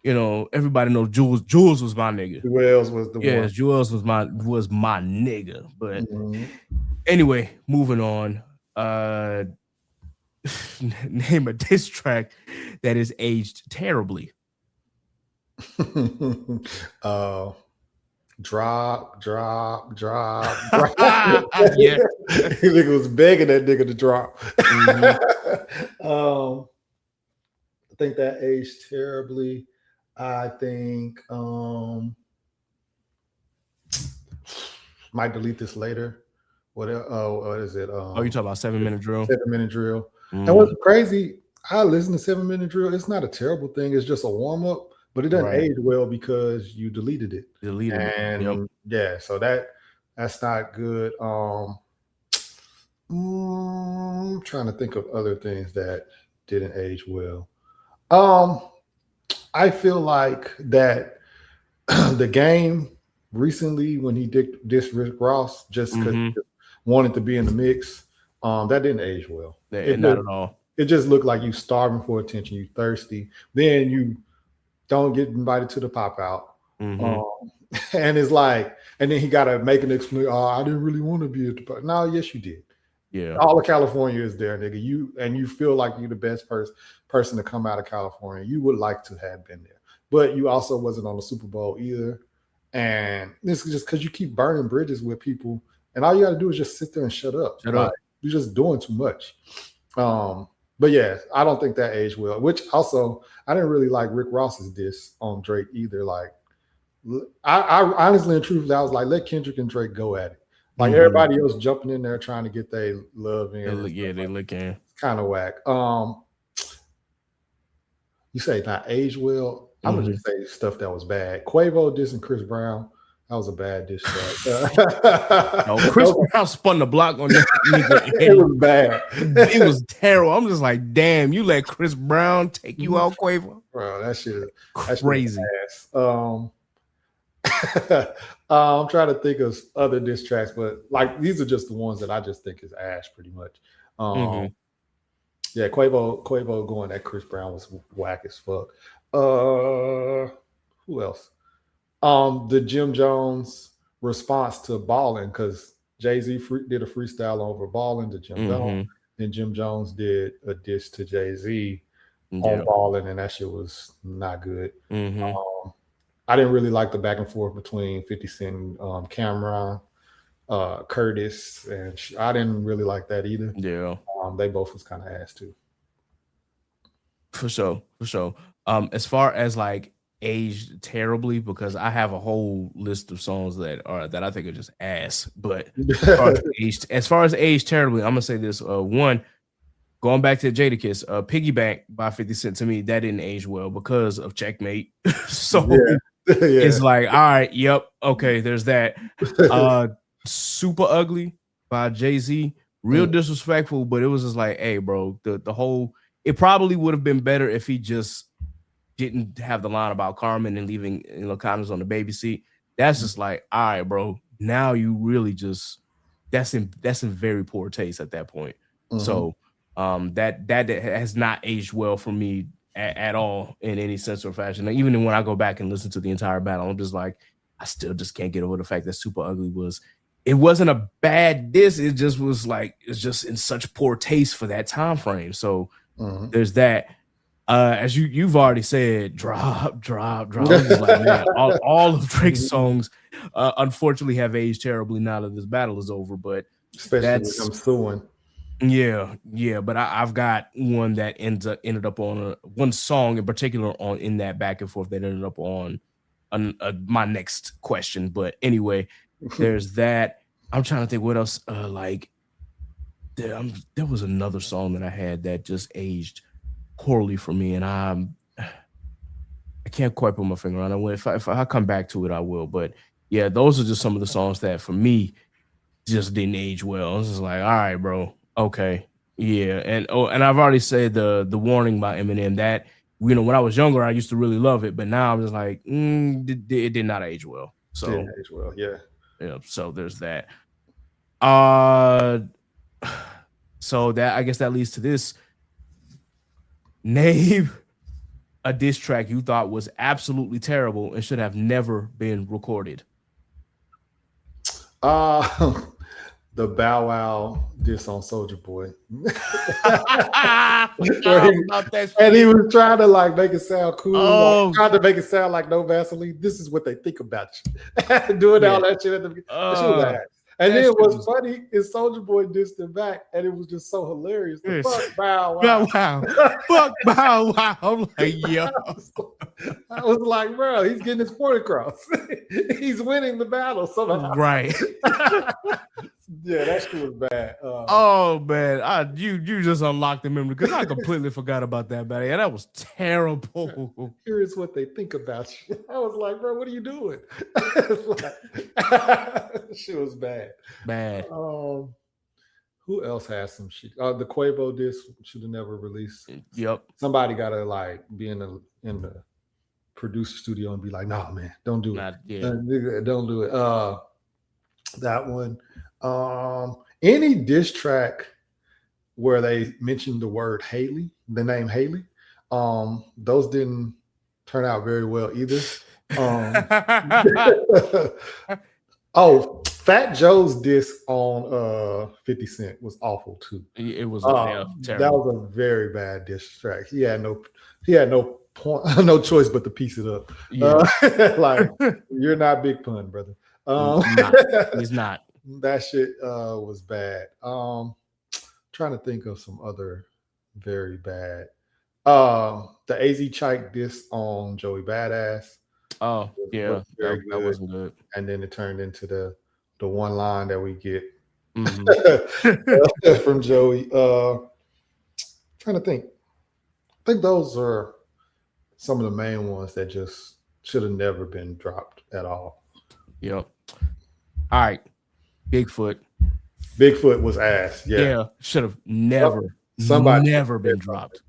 everybody knows Jules. Jules was my nigga. Jules was the one. Yeah, Jules was my nigga. But anyway, moving on. Name a diss track that is aged terribly. Drop. Yeah. Nigga was begging that nigga to drop. I think that aged terribly. I think might delete this later. What is it? You talking about 7 Minute Drill? 7 Minute Drill. And what's crazy, I listen to 7 Minute Drill. It's not a terrible thing. It's just a warm up. But it doesn't age well because you deleted it. Yeah, so that's not good. I'm trying to think of other things that didn't age well. I feel like that the Game recently, when he dissed Rick Ross just because he wanted to be in the mix, that didn't age well. Not at all. It just looked like you starving for attention, you thirsty. Then you don't get invited to the pop out. And it's like, and then he got to make an explanation. Oh, I didn't really want to be at the party. No, yes, you did. Yeah. All of California is there, nigga. You feel like you're the best person to come out of California. You would like to have been there, but you also wasn't on the Super Bowl either. And this is just because you keep burning bridges with people, and all you got to do is just sit there and shut up. You're just doing too much. But yeah, I don't think that aged well. Which also, I didn't really like Rick Ross's diss on Drake either. Like, I honestly and truthfully, I was like, let Kendrick and Drake go at it. Like everybody else jumping in there trying to get their love in. They look in. Kind of whack. You say not age well. I'm gonna just say stuff that was bad. Quavo dissing Chris Brown. That was a bad diss track. No, Chris Brown spun the block on that nigga. It was bad. It was terrible. I'm just like, damn, you let Chris Brown take you out, Quavo? Bro, that shit crazy. I'm trying to think of other diss tracks, but like these are just the ones that I just think is ash pretty much. Yeah, Quavo going at Chris Brown was whack as fuck. Who else? The Jim Jones response to Ballin', because Jay-Z did a freestyle over Ballin' to Jim Jones, and Jim Jones did a diss to Jay-Z on Ballin', and that shit was not good. I didn't really like the back and forth between 50 Cent, Cameron, Curtis, and I didn't really like that either. Yeah, they both was kind of ass too. For sure. As far as like aged terribly, because I have a whole list of songs that I think are just ass. But as far as aged terribly, I'm gonna say this: one, going back to Jadakiss, Piggyback by 50 Cent, to me that didn't age well because of Checkmate. So. Yeah. It's like, all right, yep, okay, there's that. Super Ugly by Jay-Z, real disrespectful, but it was just like, hey, bro, the whole, it probably would have been better if he just didn't have the line about Carmen and leaving condoms on the baby seat. That's just like, all right, bro, now you really just, that's in very poor taste at that point. So that has not aged well for me at all in any sense or fashion. Like, even when I go back and listen to the entire battle, I'm just like, I still just can't get over the fact that Super Ugly it wasn't a bad diss. It just was like, it's just in such poor taste for that time frame. So there's that. As you've already said, drop. Like, man, all of Drake's songs unfortunately have aged terribly now that this battle is over. But especially with them suing. Yeah, but I've got one that ended up on one song in particular in that back and forth that ended up on my next question. But anyway, there's that. I'm trying to think what else. There was another song that I had that just aged poorly for me, and I can't quite put my finger on it. If I come back to it, I will. But yeah, those are just some of the songs that for me just didn't age well. I was just like, all right, bro. Okay, yeah, and I've already said the Warning by Eminem. That when I was younger, I used to really love it, but now I'm just like, it did not age well. So didn't age well, yeah. So there's that. So that, I guess that leads to this. Name a diss track you thought was absolutely terrible and should have never been recorded. The Bow Wow diss on Soulja Boy. And he was trying to like make it sound cool. Trying to make it sound like no Vaseline. This is what they think about you. Doing all that shit at the beginning. And then what's funny is Soulja Boy dissed him back, and it was just so hilarious. Fuck Bow Wow. Fuck Bow Wow. I'm like, yo. I was like, bro, he's getting his point across. He's winning the battle somehow. Right. Yeah, that shit was bad. Man, you just unlocked the memory because I completely forgot about that battle. Yeah, that was terrible. Here's what they think about you. I was like, bro, what are you doing? Shit was bad. Bad. Who else has some shit? The Quavo disc should have never released. Yep. Somebody gotta like be in the producer studio and be like, nah, man, don't do it. Don't do it. That one. Any diss track where they mentioned the word Haley, the name Haley, those didn't turn out very well either. Oh, Fat Joe's diss on 50 Cent was awful too. It was that terrible. was a very bad diss track. He had no point, no choice but to piece it up. Yeah. Like you're not Big Pun, brother. He's not. That shit was bad. Trying to think of some other very bad. The AZ Chike diss on Joey Badass. Oh yeah, that wasn't good. And then it turned into the one line that we get from Joey. Trying to think. I think those are some of the main ones that just should have never been dropped at all. Yep. All right. Bigfoot was ass. Yeah. Should have never been dropped.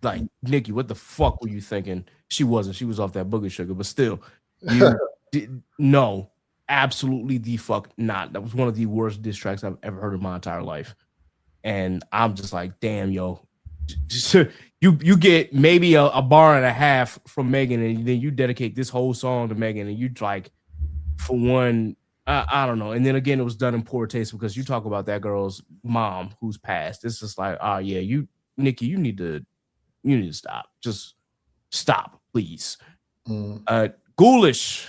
Like, Nikki, what the fuck were you thinking? She wasn't. She was off that booger sugar, but still, no, absolutely the fuck not. That was one of the worst diss tracks I've ever heard in my entire life. And I'm just like, damn, yo. You get maybe a bar and a half from Megan, and then you dedicate this whole song to Megan, and you like, for one, I don't know. And then again, it was done in poor taste because you talk about that girl's mom who's passed. It's just like, oh yeah, Nikki, you need to stop. Just stop, please. Ghoulish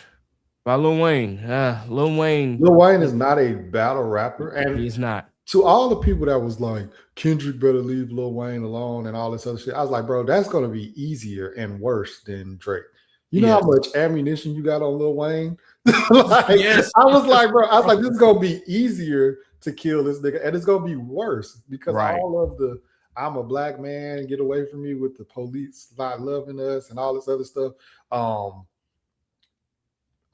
by Lil Wayne. Lil Wayne is not a battle rapper, and he's not. To all the people that was like, Kendrick better leave Lil Wayne alone and all this other shit, I was like, bro, that's gonna be easier and worse than Drake. You know how much ammunition you got on Lil Wayne? Yes. I was like, this is gonna be easier to kill this nigga, and it's gonna be worse because all of the I'm a black man, get away from me with the police not loving us and all this other stuff. All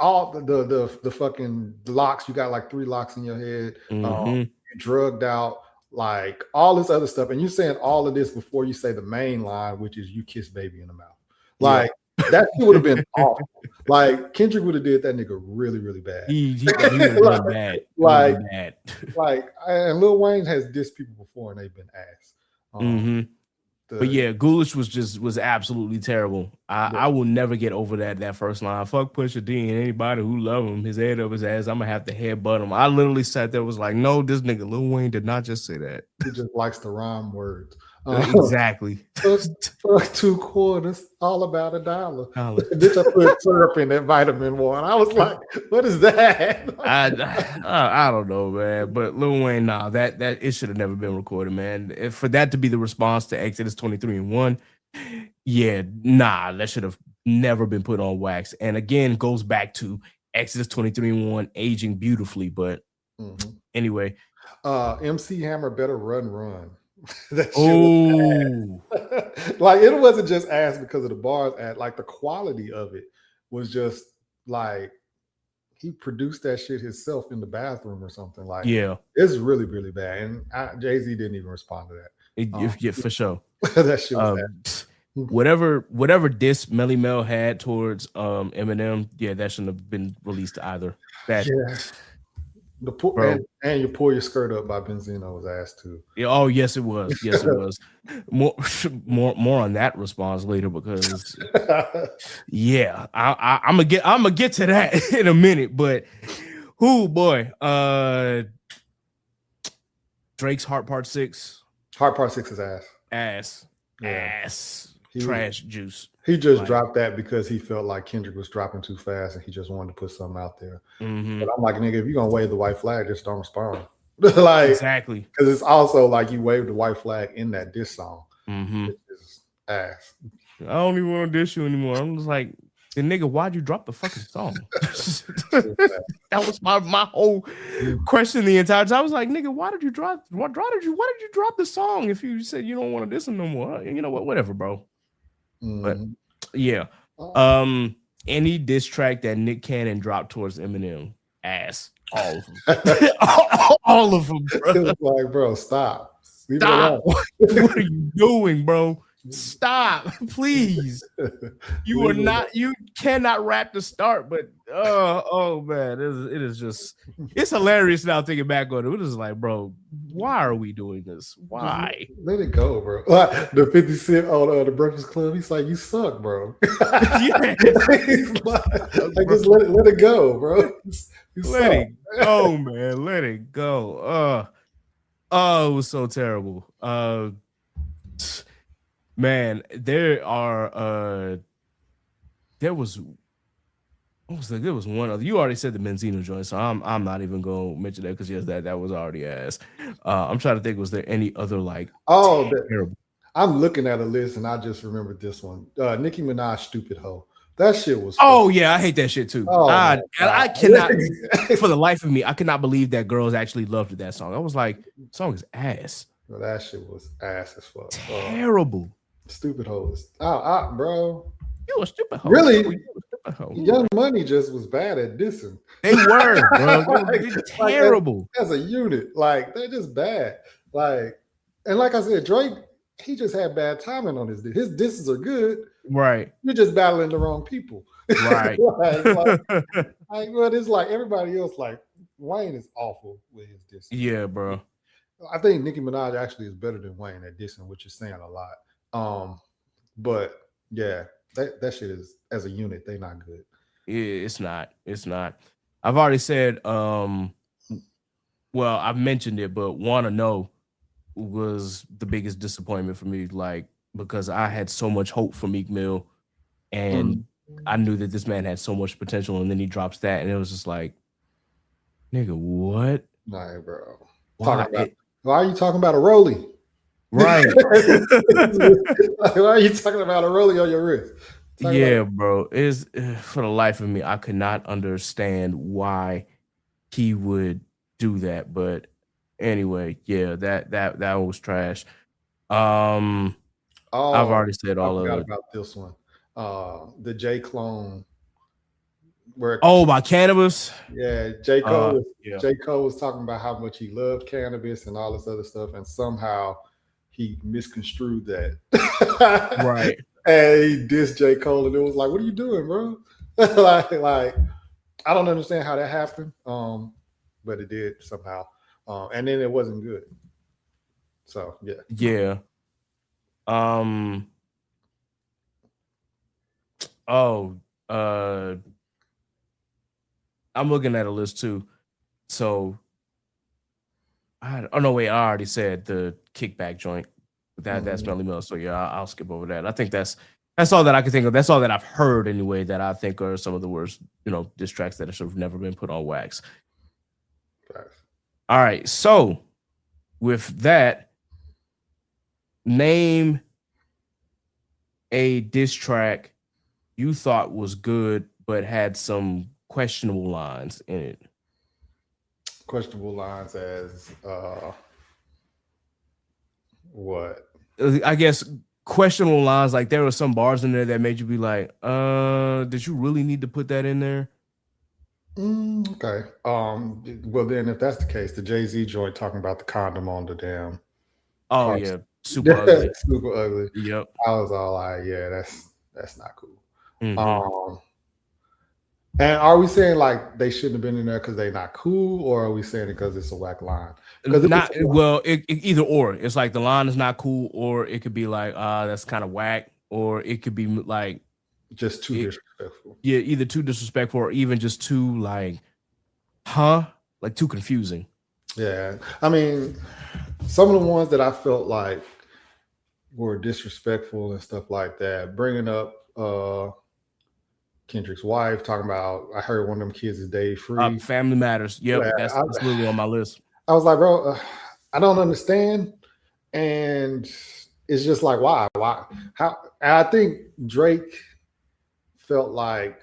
the fucking locks, you got like 3 locks in your head. You're drugged out, like all this other stuff. And you're saying all of this before you say the main line, which is you kiss baby in the mouth. Like that would have been awful. Like Kendrick would have did that nigga really, really bad. He would have been bad. And Lil Wayne has dissed people before and they've been ass. But yeah, Ghoulish was absolutely terrible. I will never get over that first line. Fuck Pusha D and anybody who love him, his head up his ass, I'm gonna have to headbutt him. I literally sat there was like, no, this nigga Lil Wayne did not just say that. He just likes to rhyme words. Exactly. Fuck 2 quarters, all about $1. Bitch, I put syrup in that vitamin one. I was like, what is that? I don't know, man. But Lil Wayne, that it should have never been recorded, man. For that to be the response to Exodus 23:1, that should have never been put on wax. And again, goes back to Exodus 23:1 aging beautifully. But anyway, MC Hammer better run. That shit like it wasn't just ass because of the bars, like the quality of it was just like he produced that shit himself in the bathroom or something. Like, it's really, really bad. And Jay-Z didn't even respond to that. For sure. That shit was bad. Whatever diss Melly Mel had towards Eminem, that shouldn't have been released either. And you pull your skirt up by Benzino was ass too. Oh yes, it was. Yes, it was. More on that response later because I'm gonna get to that in a minute. But Drake's Heart Part 6. Heart Part 6 is ass. Ass. Trash juice. He just dropped that because he felt like Kendrick was dropping too fast and he just wanted to put something out there. But I'm like, nigga, if you're gonna wave the white flag, just don't respond. Exactly. Because it's also like you waved the white flag in that diss song. Which is ass. I don't even want to diss you anymore. I'm just like, nigga, why'd you drop the fucking song? That was my whole question the entire time. I was like, nigga, why did you drop the song if you said you don't want to diss him no more? You know what? Whatever, bro. But any diss track that Nick Cannon dropped towards Eminem, ass, all of them, all of them, bro. It was like, bro, stop. What are you doing, bro? Stop, please. You are not. You cannot rap to start, but oh man, it is just. It's hilarious now thinking back on it. It is like, bro, why are we doing this? Why? Let it go, bro. Like, the 50 Cent on the Breakfast Club, he's like, you suck, bro. Yeah. Just let it go, bro. Let it go, man. Let it go. Oh, it was so terrible. Man, there was one other. You already said the Benzino joint, so I'm not even gonna mention that because yes, that was already ass. I'm trying to think, was there any other like terrible? I'm looking at a list and I just remembered this one. Nicki Minaj, Stupid Hoe. That shit was yeah, I hate that shit too. Oh, I cannot for the life of me, I cannot believe that girls actually loved that song. I was like, song is ass. Well, that shit was ass as fuck. Terrible. Stupid Hoes. Bro. You a stupid hoe. Really? Young Money just was bad at dissing. They were, bro. They're terrible. As a unit. Like, they're just bad. Like, and like I said, Drake, he just had bad timing on his disses are good. Right. You're just battling the wrong people. Right. Well, it's like everybody else, like Wayne is awful with his dissing. Yeah, bro. I think Nicki Minaj actually is better than Wayne at dissing, which is saying a lot. But yeah, that shit is, as a unit, they not good. It's not. I've already said, well, I've mentioned it, but Wanna Know was the biggest disappointment for me, like, because I had so much hope for Meek Mill and I knew that this man had so much potential, and then he drops that and it was just like, nigga, what? Nah, bro. Why are you talking about a rollie? Right. Why are you talking about a rollie on your wrist? Bro. Is for the life of me, I could not understand why he would do that. But anyway, yeah, that was trash. I've already said all of it. About this one. The J Clone. By cannabis. Yeah, J Cole was talking about how much he loved cannabis and all this other stuff, and somehow he misconstrued that. Right. And he dissed J Cole, and it was like, "What are you doing, bro?" like I don't understand how that happened. But it did somehow. And then it wasn't good. So yeah. Yeah. I'm looking at a list too. So I already said the kickback joint. That's Melly Mel. So yeah, I'll skip over that. I think that's all that I can think of. That's all that I've heard anyway, that I think are some of the worst, diss tracks that have never been put on wax. Right. All right. So with that, name a diss track you thought was good but had some questionable lines in it. Questionable lines as what? I guess questionable lines, like there were some bars in there that made you be like, did you really need to put that in there? Okay. Well then, if that's the case, the Jay-Z joint talking about the condom on the damn. Oh parts. Yeah, super ugly. Super ugly. Yep. I was all like, yeah, that's not cool. Mm-hmm. And are we saying like they shouldn't have been in there because they're not cool, or are we saying it because it's a whack line? Either or. It's like the line is not cool, or it could be like, that's kind of whack, or it could be like just too disrespectful. Yeah, either too disrespectful or even just too like too confusing. Yeah, I mean, some of the ones that I felt like were disrespectful and stuff like that, bringing up Kendrick's wife, talking about, I heard one of them kids is day free. Family Matters. Yep, that's literally on my list. I was like, bro, I don't understand. And it's just like, why? How? And I think Drake felt like,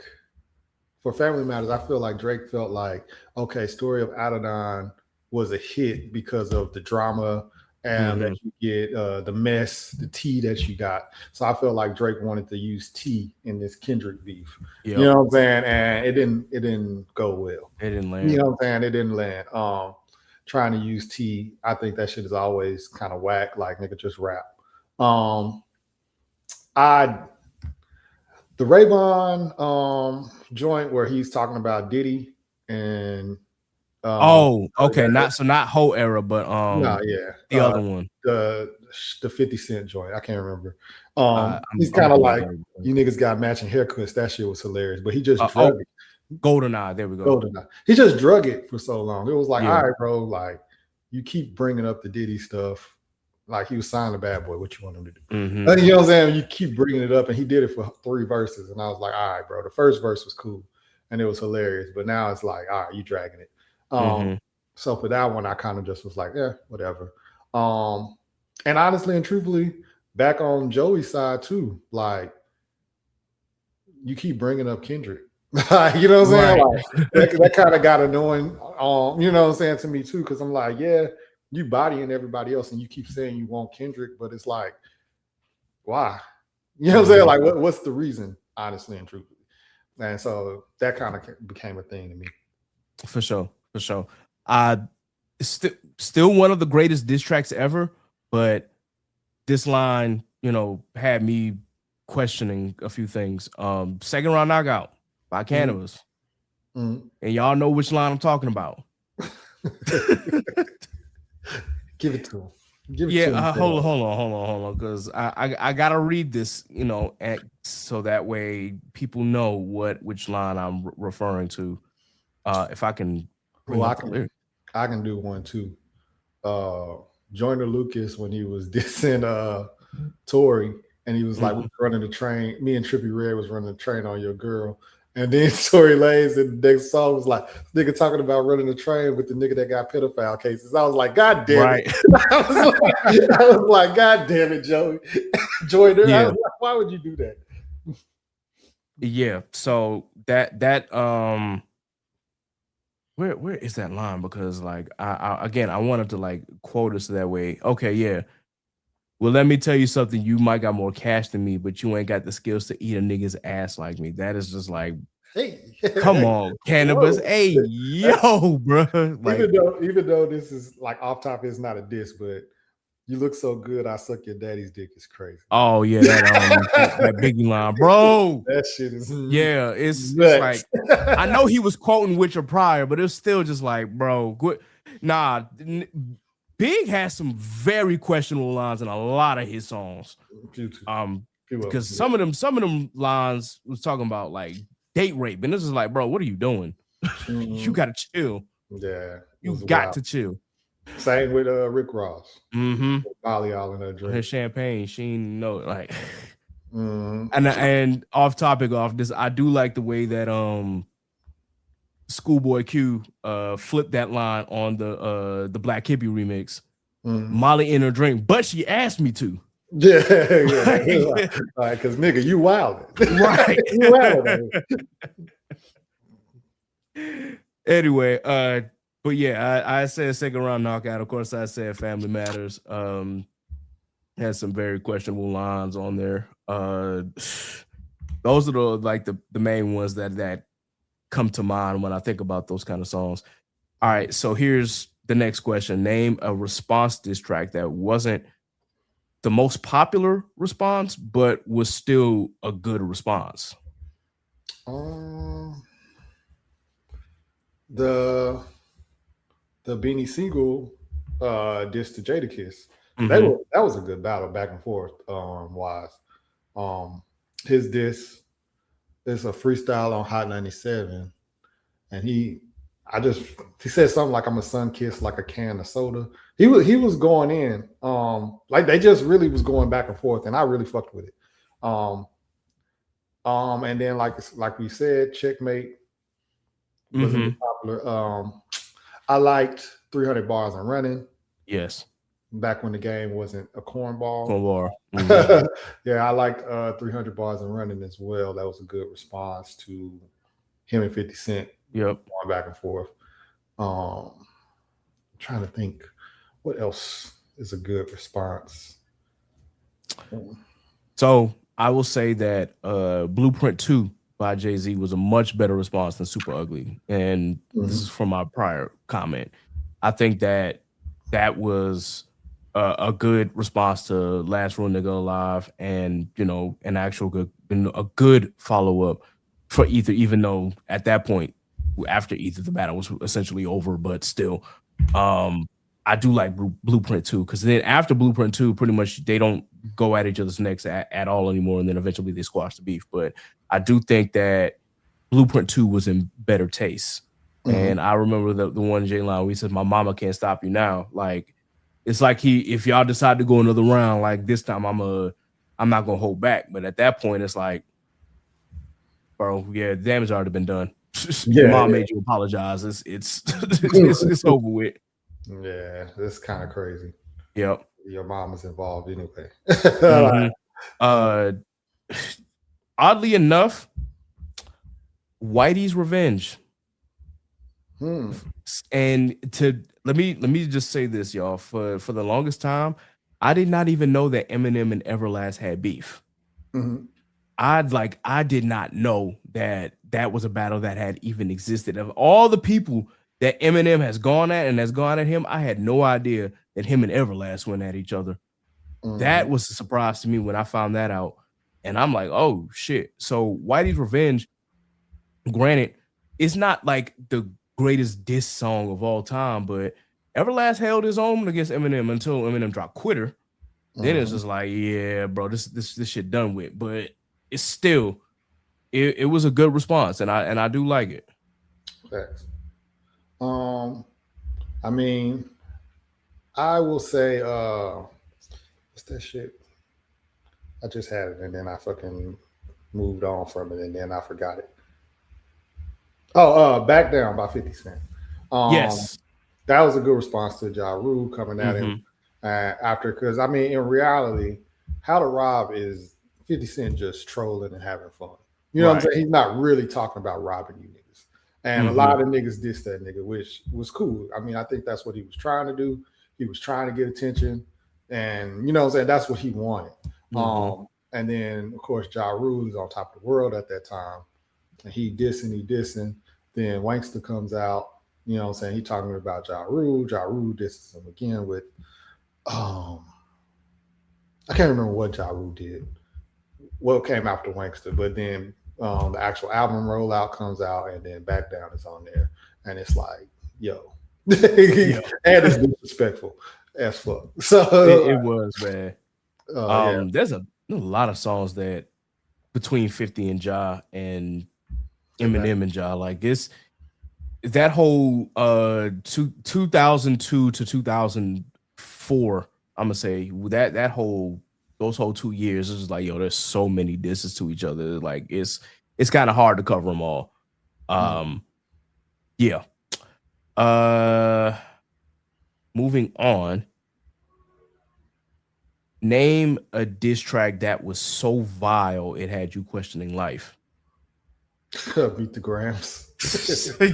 for Family Matters, I feel like Drake felt like, okay, Story of Adidon was a hit because of the drama and that you get the mess, the tea that you got. So I feel like Drake wanted to use tea in this Kendrick beef. Yep. You know what I'm saying? And it didn't go well. It didn't land. You know what I'm saying? It didn't land. Trying to use tea, I think that shit is always kind of whack. Like, nigga, just rap. The Rayvon joint where he's talking about Diddy and okay, not whole era, but the other one, the 50 Cent joint. I can't remember. He's kind of like, you niggas got matching haircuts. That shit was hilarious, but he just drug it. GoldenEye, there we go. GoldenEye. He just drug it for so long. It was like, all right, bro, like you keep bringing up the Diddy stuff. Like he was signing a Bad Boy. What you want him to do? You know what I'm saying? You keep bringing it up, and he did it for 3 verses, and I was like, all right, bro. The first verse was cool, and it was hilarious, but now it's like, all right, you dragging it. So for that one, I kind of just was like, yeah, whatever. And honestly and truthfully, back on Joey's side too, like you keep bringing up Kendrick. You know what I'm saying? Like that kind of got annoying. You know what I'm saying, to me too, because I'm like, yeah, you bodying everybody else, and you keep saying you want Kendrick, but it's like, why? You know what I'm saying? Like, what's the reason? Honestly and truthfully, and so that kind of became a thing to me. For sure. Still one of the greatest diss tracks ever, but this line, you know, had me questioning a few things. Second Round Knockout by Cannabis. And y'all know which line I'm talking about. Give it to him. Hold on, because I gotta read this, you know, so that way people know which line I'm referring to. If I can, I can do one too. Joyner Lucas, when he was dissing Tory, and he was like, we were running the train. Me and Trippie Redd was running the train on your girl. And then Tory Lanez in the next song was like, nigga talking about running the train with the nigga that got pedophile cases. I was like, God damn it. I was like, God damn it, Joey. Joyner. I was like, why would you do that? Yeah. So that where is that line? Because like I wanted to like quote us that way. Okay, yeah. Well, let me tell you something. You might got more cash than me, but you ain't got the skills to eat a nigga's ass like me. That is just like, hey, come on, Cannabis. Whoa. Hey, yo, bro. Like, even though this is like off topic, it's not a diss, but you look so good, I suck your daddy's dick is crazy. Oh yeah, that Biggie line, bro. That shit is it's like, I know he was quoting Richard Pryor, but it's still just like, bro, good. Nah. Big has some very questionable lines in a lot of his songs. Because some of them lines was talking about like date rape, and this is like, bro, what are you doing? You gotta chill. Yeah, you got to chill. Same with Rick Ross. Molly all in her drink. Her champagne, she didn't know like. And off topic off this, I do like the way that Schoolboy Q flipped that line on the Black Hippie remix. Molly in her drink, but she asked me to. Yeah. Because nigga, you wild. Right. You wild. Anyway, but yeah, I said Second Round Knockout. Of course, I said Family Matters. Had some very questionable lines on there. Those are the main ones that come to mind when I think about those kind of songs. All right, so here's the next question. Name a response diss track that wasn't the most popular response, but was still a good response. The Beanie Siegel diss to Jadakiss. That was a good battle back and forth wise. His diss is a freestyle on Hot 97, and he said something like, I'm a sun kiss like a can of soda. He was going in, like they just really was going back and forth, and I really fucked with it. And then like we said, Checkmate wasn't popular. I liked 300 Bars and Running. Yes. Back when the game wasn't a cornball. Yeah, I liked 300 Bars and Running as well. That was a good response to him and 50 Cent. Yep. Going back and forth. I'm trying to think what else is a good response. So I will say that Blueprint 2 by Jay-Z was a much better response than Super Ugly. And this is from my prior comment. I think that was a good response to Last Real Nigga Alive, and an actual good follow up for Ether, even though at that point after Ether the battle was essentially over, but still, I do like Blueprint 2, because then after Blueprint 2, pretty much they don't go at each other's necks at all anymore, and then eventually they squash the beef. But I do think that Blueprint 2 was in better taste. And I remember the one J line where he says, "My mama can't stop you now." Like, it's like if y'all decide to go another round, like this time I'm not gonna hold back. But at that point, it's like, bro, yeah, the damage already been done. Your mom made you apologize. It's over with. Yeah, that's kind of crazy. Yep. Your mom is involved anyway. Oddly enough, Whitey's Revenge. And let me just say this, y'all. For the longest time, I did not even know that Eminem and Everlast had beef. I did not know that was a battle that had even existed. Of all the people that Eminem has gone at him, I had no idea that him and Everlast went at each other. That was a surprise to me when I found that out. And I'm like, oh shit. So Whitey's Revenge, granted, it's not like the greatest diss song of all time, but Everlast held his own against Eminem until Eminem dropped Quitter. Then it's just like, yeah, bro, this shit done with. But it's still, it was a good response, and I do like it. Thanks. I mean, I will say, what's that shit? I just had it, and then I fucking moved on from it, and then I forgot it. Oh, Back Down by 50 Cent. Yes. That was a good response to Ja Rule coming at him after, because, I mean, in reality, How to Rob is 50 Cent just trolling and having fun. You know what I'm saying? He's not really talking about robbing you niggas. And a lot of niggas dissed that nigga, which was cool. I mean, I think that's what he was trying to do. He was trying to get attention. And, you know what I'm saying? That's what he wanted. And then, of course, Ja Rule is on top of the world at that time. And he dissing. Then Wankster comes out. You know what I'm saying? He talking about Ja Rule. Ja Rule disses him again with, I can't remember what Ja Rule did. What came after Wankster. But then the actual album rollout comes out, and then Back Down is on there. And it's like, yo. And it's disrespectful as fuck. So it was, man. There's a lot of songs that between 50 and Ja and Eminem and Ja, like it's that whole 2002 to 2004, I'm gonna say those whole 2 years is like, yo, there's so many disses to each other, like it's kind of hard to cover them all. Moving on, name a diss track that was so vile it had you questioning life. Beat the Grams.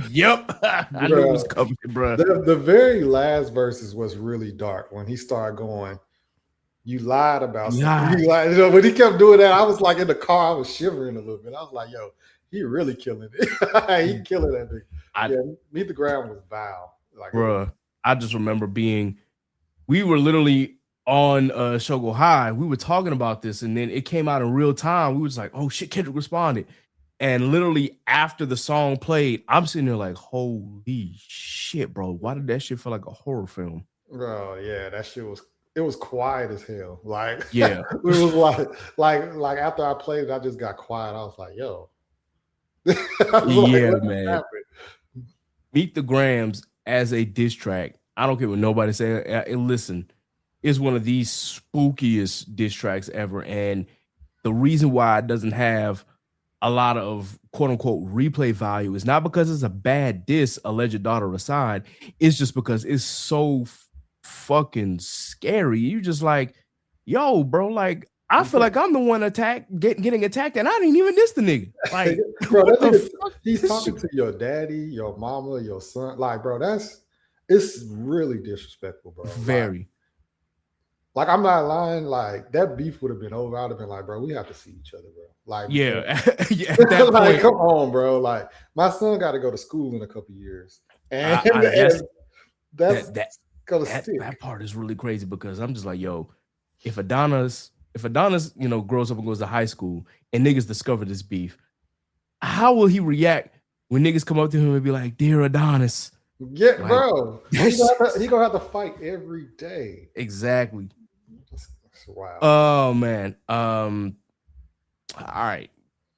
Yep. I knew it was coming, bro. The very last verses was really dark when he started going, you lied about something. You lied. When he kept doing that, I was like in the car, I was shivering a little bit. I was like, yo, he really killing it. He killing that thing. Meet the Ground was vile. Like, bro, I just remember we were literally on Shogo High. We were talking about this, and then it came out in real time. We was like, oh shit, Kendrick responded. And literally after the song played, I'm sitting there like, holy shit, bro. Why did that shit feel like a horror film? Bro, yeah, that shit was quiet as hell. Like, yeah. It was like after I played it, I just got quiet. I was like, yo. Man. Meet the Grams as a diss track. I don't care what nobody say. Listen, it's one of the spookiest diss tracks ever. And the reason why it doesn't have a lot of quote unquote replay value is not because it's a bad diss, alleged daughter aside. It's just because it's so fucking scary. You just like, yo, bro, like I feel like I'm the one getting attacked, and I didn't even diss the nigga. Like, bro, he's talking to your daddy, your mama, your son. Like, bro, it's really disrespectful, bro. Very. Like, I'm not lying. Like, that beef would have been over. I'd have been like, bro, we have to see each other, bro. Like, yeah, at that like, point, come on, bro. Like, my son got to go to school in a couple years, and That part is really crazy because I'm just like, yo, if Adonis, grows up and goes to high school and niggas discover this beef, how will he react when niggas come up to him and be like, "Dear Adonis"? Yeah, like, bro. He gonna have to fight every day. Exactly. That's wild. Oh man. All right.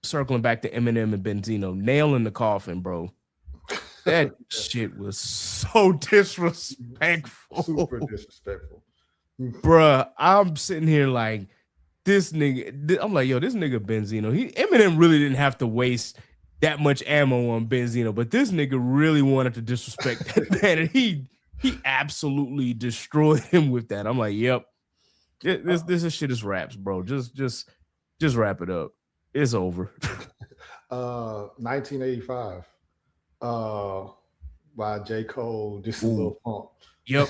Circling back to Eminem and Benzino, nail in the coffin, bro. That shit was so disrespectful. Super disrespectful. Bruh, I'm sitting here like this nigga. I'm like, yo, this nigga Benzino. Eminem really didn't have to waste that much ammo on Benzino, but this nigga really wanted to disrespect that man, and he absolutely destroyed him with that. I'm like, yep, this shit is raps, bro. Just wrap it up. It's over. 1985. By J. Cole, just a little pump. Yep.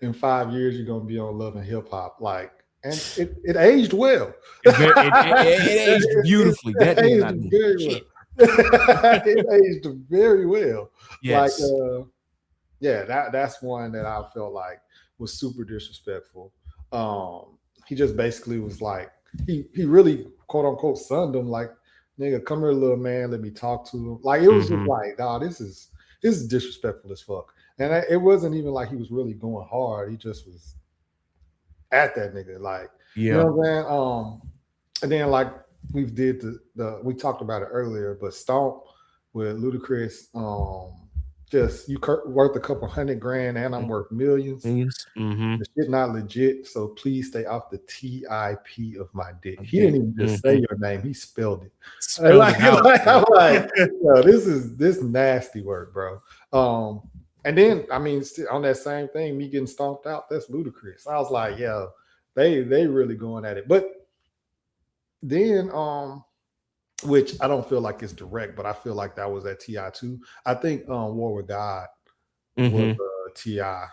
In 5 years, you're gonna be on Love and Hip Hop, like, and it aged well. It aged beautifully. It aged very well. It aged very well. Yes. Like, that's one that I felt like was super disrespectful. He just basically was like, he really quote unquote sunned him, like, nigga, come here, little man, let me talk to him. Like, it was just like, dog, this is disrespectful as fuck. And it wasn't even like he was really going hard. He just was at that nigga, like, you know what I'm saying? And then, like, we did we talked about it earlier, but Stomp with Ludacris, just you worth a couple $100,000 and I'm worth millions. The shit not legit, so please stay off the TIP of my dick. He didn't even just say your name; he spelled it. I'm like, yo, this nasty work, bro. And then, I mean, on that same thing, me getting stomped out, that's ludicrous. I was like, yeah, they really going at it. But then, which I don't feel like it's direct, but I feel like that was at TI too. I think War with God was TI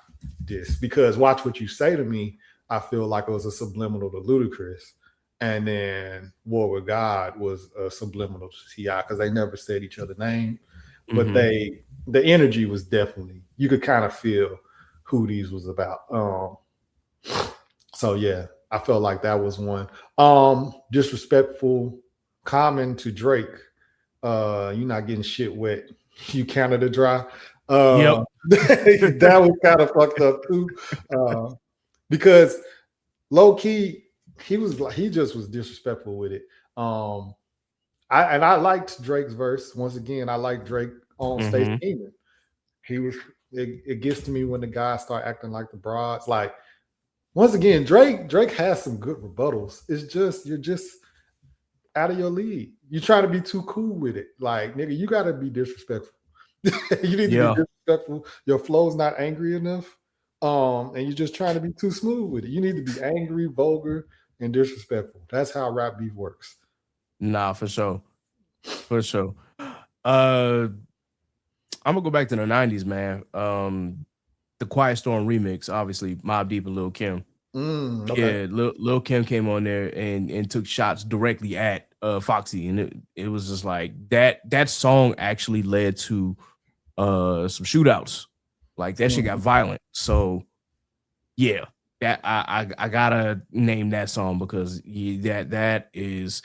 diss, because Watch What You Say to Me, I feel like it was a subliminal to Ludacris. And then War with God was a subliminal to TI, because they never said each other's name. But the energy was definitely, you could kind of feel who these was about. So yeah, I felt like that was one. Disrespectful comment to Drake. You're not getting shit wet. You Canada dry. That was kind of fucked up too. Because low key, he just was disrespectful with it. I liked Drake's verse. Once again, I like Drake on Stacey Keenan. It gets to me when the guys start acting like the broads. Like, once again, Drake has some good rebuttals. It's just, you're just out of your league. You're trying to be too cool with it. Like, nigga, you gotta be disrespectful. You need to be disrespectful. Your flow's not angry enough. And you're just trying to be too smooth with it. You need to be angry, vulgar, and disrespectful. That's how rap beef works. Nah, for sure. For sure. I'm gonna go back to the 90s, man. The Quiet Storm remix, obviously, Mobb Deep and Lil Kim. Okay. Yeah, Lil Kim came on there and took shots directly at Foxy, and it was just like that song actually led to some shootouts. Like, that shit got violent. So yeah, that I gotta name that song, because that is,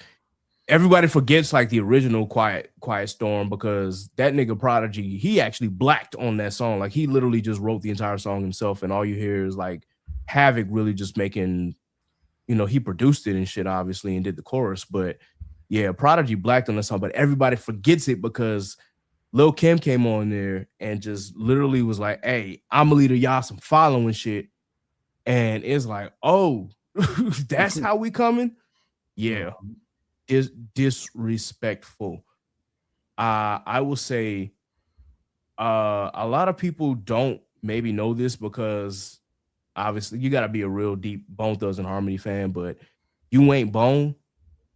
everybody forgets like the original Quiet Storm, because that nigga Prodigy, he actually blacked on that song. Like, he literally just wrote the entire song himself, and all you hear is like Havoc really just making, he produced it and shit, obviously, and did the chorus. But yeah, Prodigy blacked on the song, but everybody forgets it because Lil Kim came on there and just literally was like, hey, I'm gonna lead y'all some following shit. And it's like, oh, that's how we coming? Yeah. Is disrespectful. I will say a lot of people don't maybe know this, because obviously you got to be a real deep Bone Thugs-n-Harmony fan, but You Ain't Bone,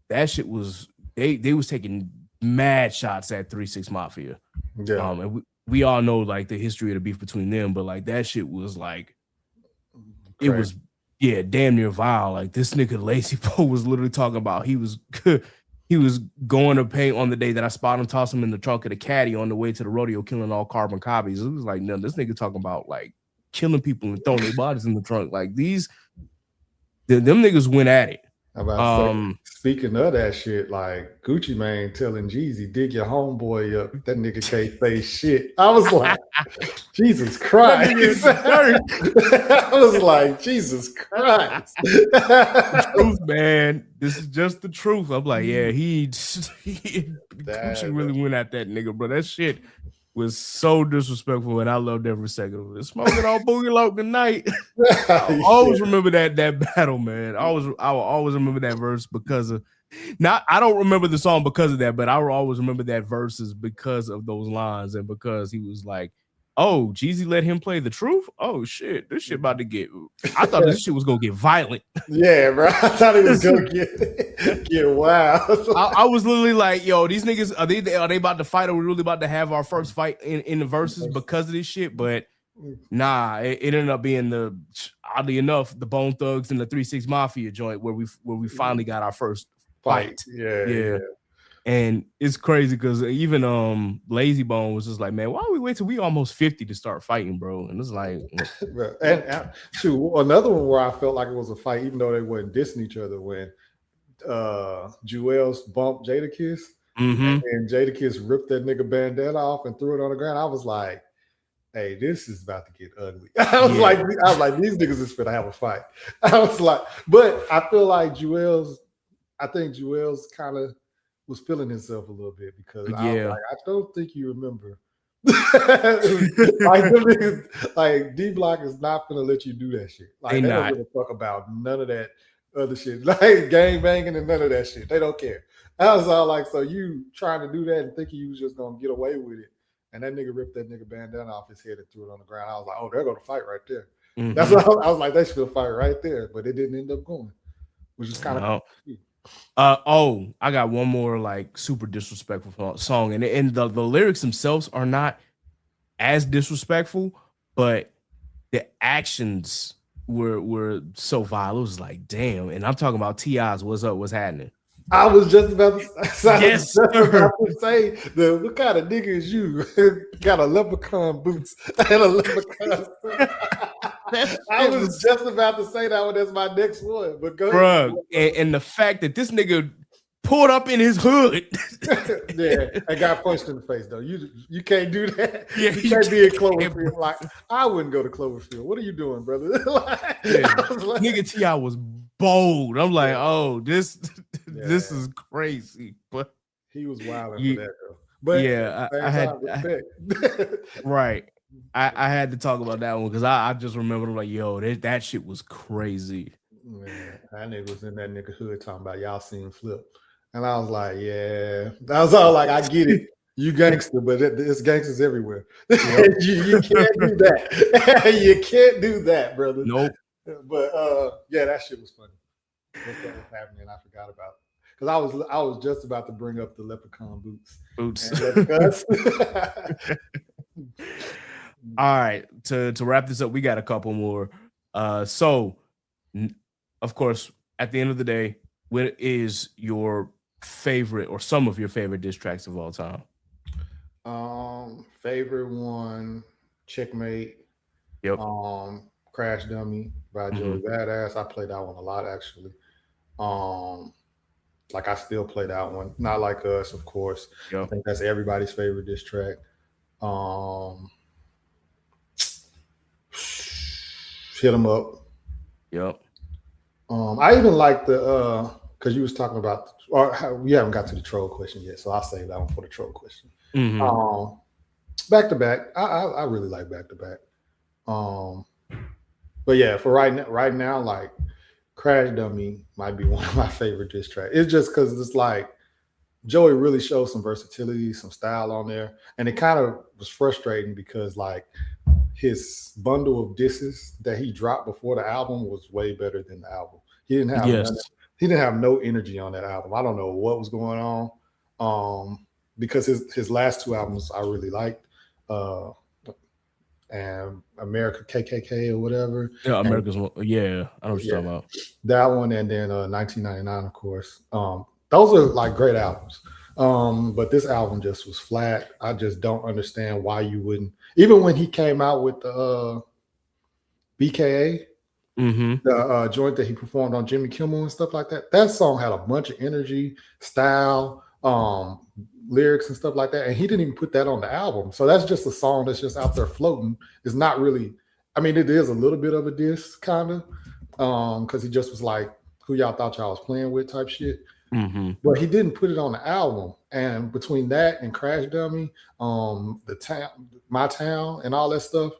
that shit was, they was taking mad shots at 3 6 Mafia. Yeah. And we all know like the history of the beef between them, but like that shit was like, it was, yeah, damn near vile. Like, this nigga Lazy Poe was literally talking about he was going to paint on the day that I spotted him, toss him in the trunk of the caddy on the way to the rodeo, killing all carbon copies. It was like, no, this nigga talking about like killing people and throwing their bodies in the trunk. Like them niggas went at it. Speaking of that shit, like Gucci Mane telling Jeezy, dig your homeboy up. That nigga can't say shit. I was like, Jesus Christ. I was like, Jesus Christ. The truth, man. This is just the truth. I'm like, yeah, Gucci really went at that nigga, bro. That shit was so disrespectful, and I loved every second of it. Smoking on Boogie Loc tonight. I always remember that battle, man. I will always remember that verse because of I don't remember the song because of that, but I will always remember that verses because of those lines and because he was like, oh, Jeezy let him play the truth. Oh shit, this shit about to get. I thought this shit was gonna get violent. Yeah, bro. I thought it was gonna get wild. I was literally like, yo, these niggas are they about to fight? Are we really about to have our first fight in the verses because of this shit? But nah, it ended up being oddly enough the Bone Thugs and the 3-6 Mafia joint where we finally got our first fight. Yeah. And it's crazy because even Lazy Bone was just like, man, why don't we wait till we almost 50 to start fighting, bro? And it's like, and another one where I felt like it was a fight, even though they weren't dissing each other, when Jewels bumped Jadakiss, and Jadakiss ripped that nigga bandana off and threw it on the ground. I was like, hey, this is about to get ugly. I was like, these niggas is finna have a fight. I was like, but I feel like I think Jewels kind of was feeling himself a little bit because I was like, I don't think you remember. like D Block is not gonna let you do that shit. Like they don't give a fuck about none of that other shit, like gang banging and none of that shit. They don't care. I was all like, so you trying to do that and thinking you was just gonna get away with it, and that nigga ripped that nigga bandana off his head and threw it on the ground. I was like, oh, they're gonna fight right there. That's what I was like, they should fight right there, but it didn't end up going, which is kind of. I got one more like super disrespectful song, and the lyrics themselves are not as disrespectful, but the actions were so vile. It was like, damn. And I'm talking about T.I.'s "What's Up, What's Happening." I was just about to say, what kind of nigga is you? Got a leprechaun boots and a leprechaun. I was just about to say that one as my next one, but go ahead. And the fact that this nigga pulled up in his hood, and got punched in the face though. You can't do that. Yeah, you can't be in Cloverfield. Like I wouldn't go to Cloverfield. What are you doing, brother? Nigga T.I. was bold. I'm like, oh, this is crazy. But he was wilding for that though. But I had right. I had to talk about that one because I just remember like, yo, that shit was crazy. Man, that nigga was in that nigga hood talking about y'all seen Flip. And I was like, yeah. That was all like, I get it. You gangster, but it's gangsters everywhere. Yep. you can't do that. You can't do that, brother. Nope. But that shit was funny. What's that was happening? I forgot about it. Because I was just about to bring up the leprechaun boots. All right. To wrap this up, we got a couple more. So of course, at the end of the day, what is your favorite or some of your favorite diss tracks of all time? Favorite one, Checkmate. Yep. Crash Dummy by Joey Badass. I played that one a lot actually. Like I still play that one. Not Like Us, of course. Yep. I think that's everybody's favorite diss track. Hit 'em Up. Yep. I even like the because you was talking about, or we haven't got to the troll question yet, so I'll save that one for the troll question. Back to back, I really like back to back. But yeah, for right now, like Crash Dummy might be one of my favorite diss tracks. It's just because it's like Joey really showed some versatility, some style on there, and it kind of was frustrating because like his bundle of disses that he dropped before the album was way better than the album. He didn't have no energy on that album. I don't know what was going on. Because his last two albums I really liked. And America KKK or whatever. Yeah, America's one. Yeah, I know what you're talking about. That one, and then 1999, of course. Those are like great albums. But this album just was flat. I just don't understand why you wouldn't. Even when he came out with the BKA, the joint that he performed on Jimmy Kimmel and stuff like that. That song had a bunch of energy, style, lyrics and stuff like that. And he didn't even put that on the album. So that's just a song that's just out there floating. It's not really, I mean, it is a little bit of a diss, kind of, because he just was like, who y'all thought y'all was playing with type shit. But he didn't put it on the album. And between that and Crash Dummy, My Town, and all that stuff,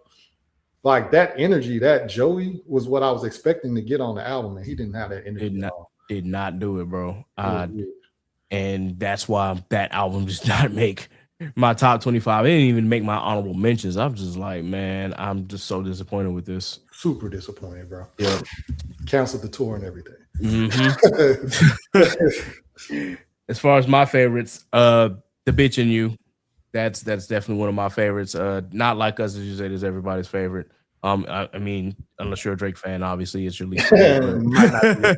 like that energy, that Joey was what I was expecting to get on the album, and he didn't have that energy at all. Did not do it, bro. And that's why that album does not make my top 25. It didn't even make my honorable mentions. I'm just like, man, I'm just so disappointed with this. Super disappointed, bro. Yeah. Canceled the tour and everything. As far as my favorites, The Bitch in You, that's definitely one of my favorites. Not Like Us, as you said, is everybody's favorite. I mean, unless you're a Drake fan, obviously it's your least favorite.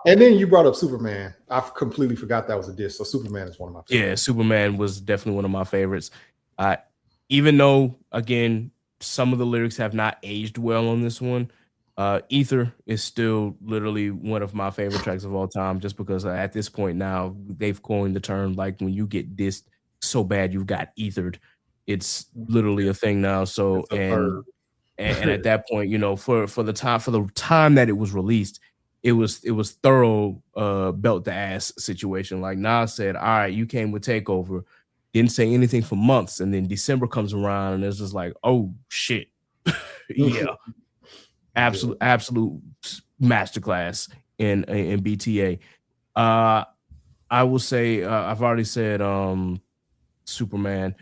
And then you brought up Superman. I completely forgot that was a diss. So Superman is one of my favorites. Yeah, Superman was definitely one of my favorites. Even though, again, some of the lyrics have not aged well on this one, Ether is still literally one of my favorite tracks of all time, just because at this point now they've coined the term, like, when you get dissed so bad you've got ethered. It's literally a thing now. So and at that point, you know, for the time that it was released, it was thorough belt to ass situation. Like Nas said, all right, you came with Takeover, didn't say anything for months, and then December comes around and it's just like, oh shit. Yeah. Absolute masterclass in BTA. I will say I've already said Superman,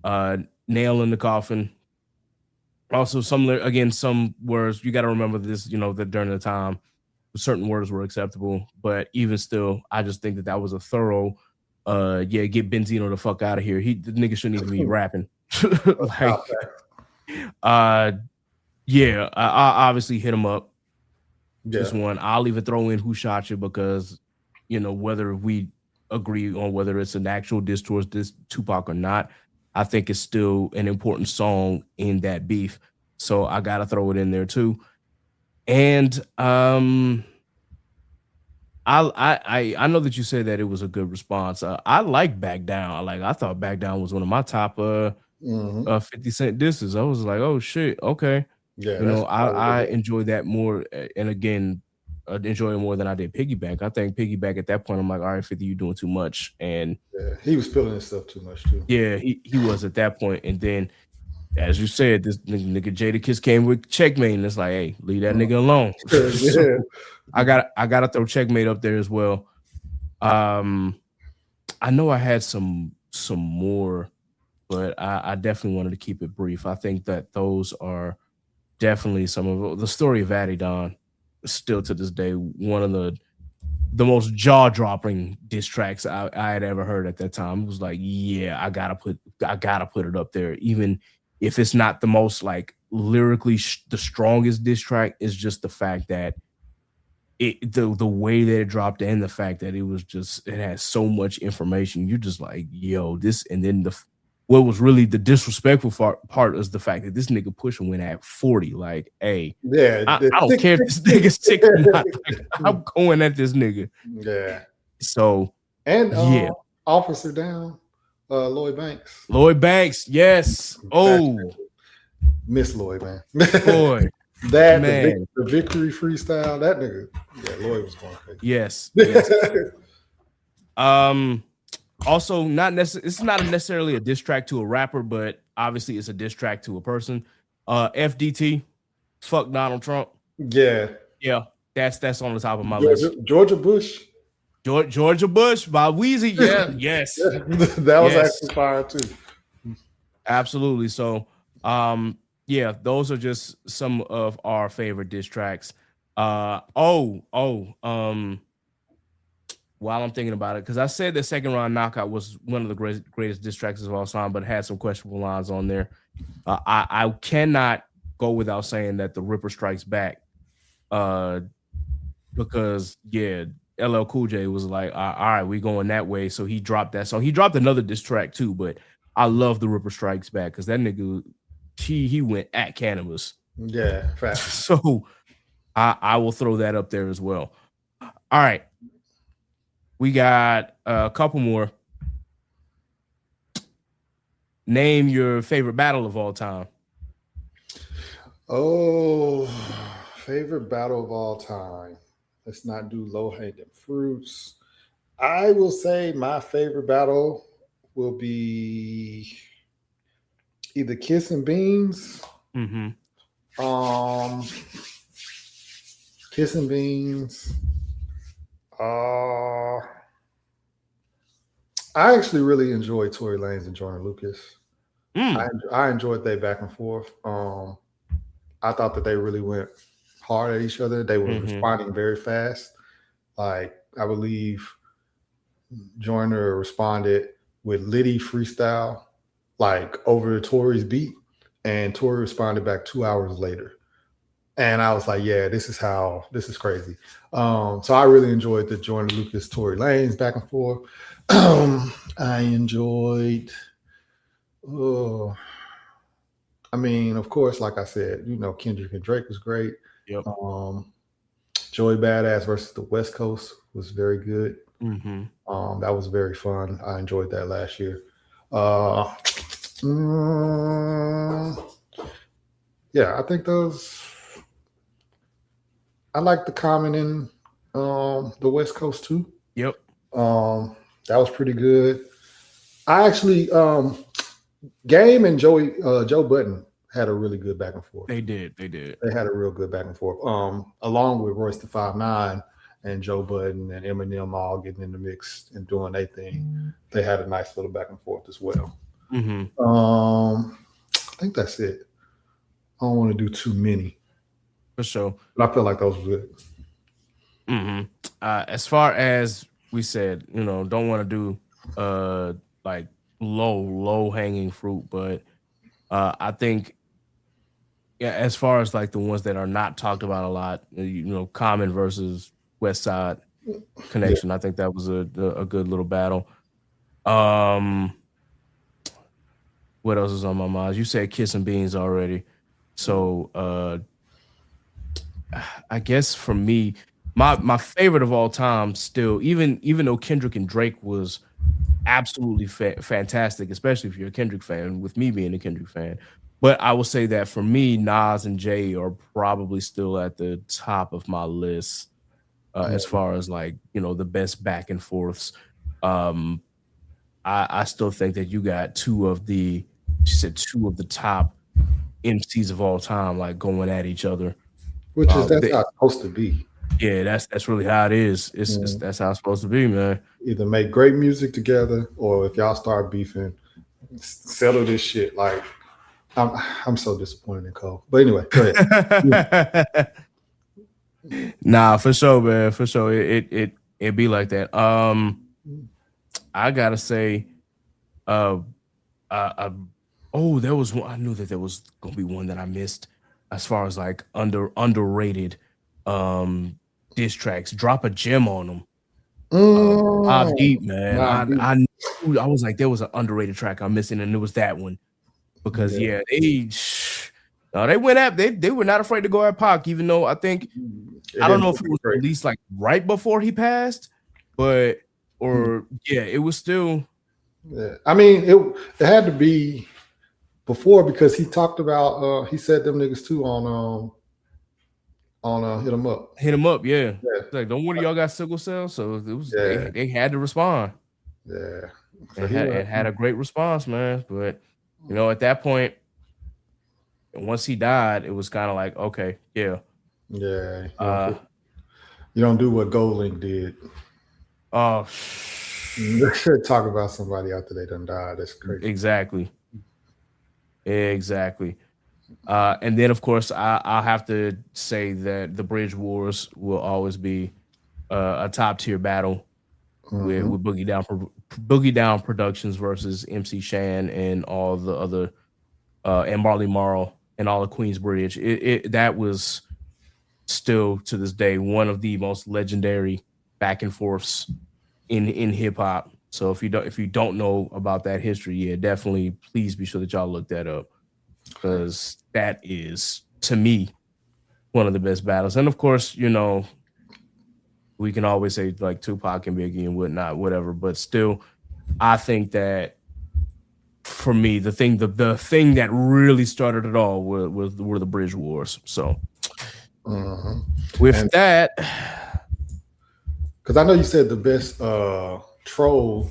Nail in the Coffin. Also, some words, you got to remember this, you know, that during the time certain words were acceptable, but even still, I just think that was a thorough get Benzino the fuck out of here. The nigga shouldn't even be rapping. I obviously hit him up. This one, I'll even throw in Who Shot You, because, you know, whether we agree on whether it's an actual diss towards this Tupac or not, I think it's still an important song in that beef. So I gotta throw it in there too. And I know that you said that it was a good response. I like Back Down. I thought Back Down was one of my top 50 Cent disses. I was like, oh shit, okay. Yeah, you know, I enjoy that more, and again, enjoy it more than I did Piggyback. I think Piggyback at that point, I'm like, all right, 50, you doing too much, and he was feeling himself too much too. Yeah, he was at that point, and then, as you said, this nigga Jadakiss came with Checkmate, and it's like, hey, leave that nigga alone. So I gotta throw Checkmate up there as well. I know I had some more, but I definitely wanted to keep it brief. I think that those are definitely some of the story of Adidon. Still to this day, one of the most jaw-dropping diss tracks I had ever heard at that time. It was like, yeah, I gotta put it up there, even if it's not the most, like, lyrically the strongest diss track. Is just the fact that the way that it dropped, and the fact that it has so much information. You're just like, yo, this. And then what was really the disrespectful part is the fact that this nigga Pusha went at 40. Like, hey, I don't care if this nigga's sick or not. Like, I'm going at this nigga. Yeah. So, and Officer Down, Lloyd Banks. Lloyd Banks, yes. Oh, miss Lloyd, man. Boy, that man. The victory freestyle. That nigga. Yeah, Lloyd was going crazy. Yes. Also, it's not necessarily a diss track to a rapper, but obviously it's a diss track to a person. FDT, fuck Donald Trump. Yeah, that's on the top of my list. Georgia Bush by Wheezy. Yeah, yes, that was actually fire too. Absolutely. So, those are just some of our favorite diss tracks. While I'm thinking about it, because I said the Second Round Knockout was one of the greatest diss tracks of all time, but it had some questionable lines on there. I cannot go without saying that the Ripper Strikes Back, because LL Cool J was like, all right, we going that way, so he dropped that song. He dropped another diss track too, but I love the Ripper Strikes Back because that nigga, he went at Cannabis. Yeah, fact. So I will throw that up there as well. All right. We got a couple more. Name your favorite battle of all time. Oh, favorite battle of all time. Let's not do low hanging fruits. I will say my favorite battle will be either Kiss and Beans. Mm-hmm. Um, Kiss and Beans. I actually really enjoyed Tory Lanez and Jordan Lucas. I enjoyed their back and forth. I thought that they really went hard at each other. They were responding very fast. Like I believe Joyner responded with Liddy freestyle, like over Tory's beat, and Tory responded back 2 hours later. And I was like, yeah, this is crazy. So I really enjoyed the Jordan Lucas, Tory Lanez back and forth. I enjoyed, I mean, of course, like I said, Kendrick and Drake was great. Yep. Joey Badass versus the West Coast was very good. Mm-hmm. That was very fun. I enjoyed that last year. Yeah, I think those. I like the Common in the West Coast too. Yep. That was pretty good. I actually Game and Joe Budden had a really good back and forth. They did. They had a real good back and forth. Along with Royce the 5'9" and Joe Budden and Eminem all getting in the mix and doing their thing. They had a nice little back and forth as well. Mm-hmm. I think that's it. I don't want to do too many. For sure. But I feel like those were good. Mm-hmm. As far as we said, don't want to do like low hanging fruit, but I think as far as like the ones that are not talked about a lot, Common versus West Side Connection. Yeah. I think that was a good little battle. What else is on my mind? You said Kiss and Beans already. So I guess for me, my favorite of all time still, even though Kendrick and Drake was absolutely fantastic, especially if you're a Kendrick fan, with me being a Kendrick fan. But I will say that for me, Nas and Jay are probably still at the top of my list as far as like, the best back and forths. I still think that you got two of the top MCs of all time, like going at each other. Which is that's how it's supposed to be. Yeah, that's really how it is. It's that's how it's supposed to be, man. Either make great music together, or if y'all start beefing, settle this shit. Like, I'm so disappointed in Cole. But anyway, go ahead. Nah, for sure, man. For sure, it be like that. I gotta say, there was one. I knew that there was gonna be one that I missed as far as like underrated diss tracks. Drop a gem on them. Mobb Deep, man. I was like, there was an underrated track I'm missing, and it was that one. Because they went at they were not afraid to go at Pac, even though I think I don't know if it was released like right before he passed, but it was still. Yeah, I mean it had to be before, because he talked about he said them niggas too on Hit 'Em Up. Hit 'Em Up, yeah. Like, don't worry, y'all got sickle cell, so it was they had to respond. Yeah, it had a great response, man. But at that point, once he died, it was kind of like, okay, yeah. You don't do what GoldLink did. Oh, talk about somebody after they done died. That's crazy. Exactly. And then, of course, I'll have to say that the Bridge Wars will always be a top tier battle with Boogie Down Productions versus MC Shan and all the other and Marley Marl and all of Queensbridge. That was still to this day one of the most legendary back and forths in hip hop. So if you don't know about that history, definitely please be sure that y'all look that up, because that is to me, one of the best battles. And of course, you know, we can always say like Tupac and Biggie and whatnot, whatever. But still, I think that for me, the thing that really started it all were the Bridge Wars. So with that, because I know you said the best troll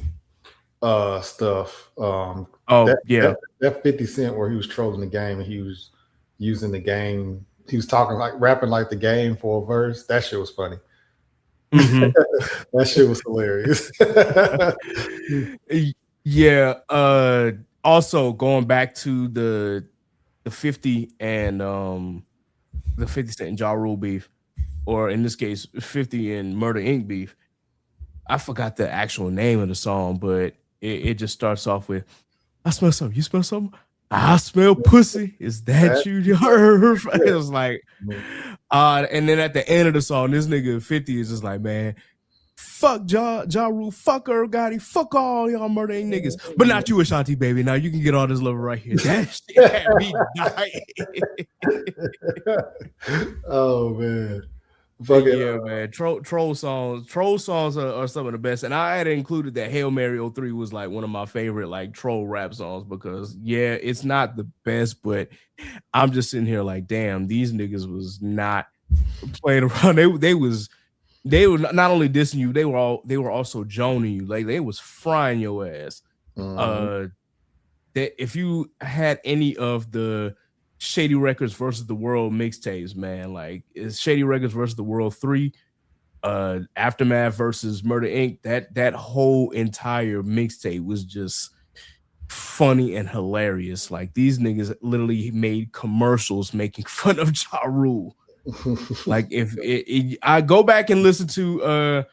stuff. That 50 Cent where he was trolling the game and he was using the game. He was talking like rapping like the game for a verse. That shit was funny. Mm-hmm. That shit was hilarious. Yeah. Also going back to the 50 and the 50 Cent and Ja Rule beef, or in this case, 50 and Murder Inc. beef. I forgot the actual name of the song, but it just starts off with, I smell something. You smell something? I smell pussy. Is that you heard? It was like, and then at the end of the song, this nigga 50 is just like, man, fuck Ja Rule, fuck her, Gotti, fuck all y'all Murder Inc. niggas, but not you, Ashanti, baby. Now you can get all this love right here. That shit had me dying. Oh man. Yeah, man. Troll songs are some of the best. And I had included that Hail Mary 03 was like one of my favorite like troll rap songs because it's not the best, but I'm just sitting here like, damn, these niggas was not playing around. They were not only dissing you, they were also joning you. Like they was frying your ass. That if you had any of the Shady Records versus the World mixtapes, man, like it's Shady Records versus the World 3, Aftermath versus Murder Inc. That whole entire mixtape was just funny and hilarious. Like these niggas literally made commercials making fun of Ja Rule. Like if I go back and listen to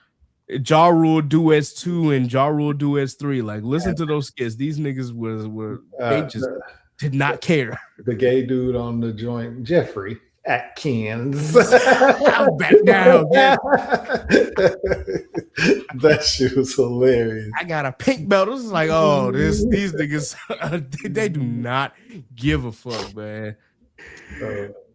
Ja Rule Duets 2 and Ja Rule Duets 3, like listen to those skits. These niggas were they just did not care. The gay dude on the joint, Jeffrey Atkins. I'm back down. Yeah. That shit was hilarious. I got a pink belt. This is like, oh, these niggas, they do not give a fuck, man.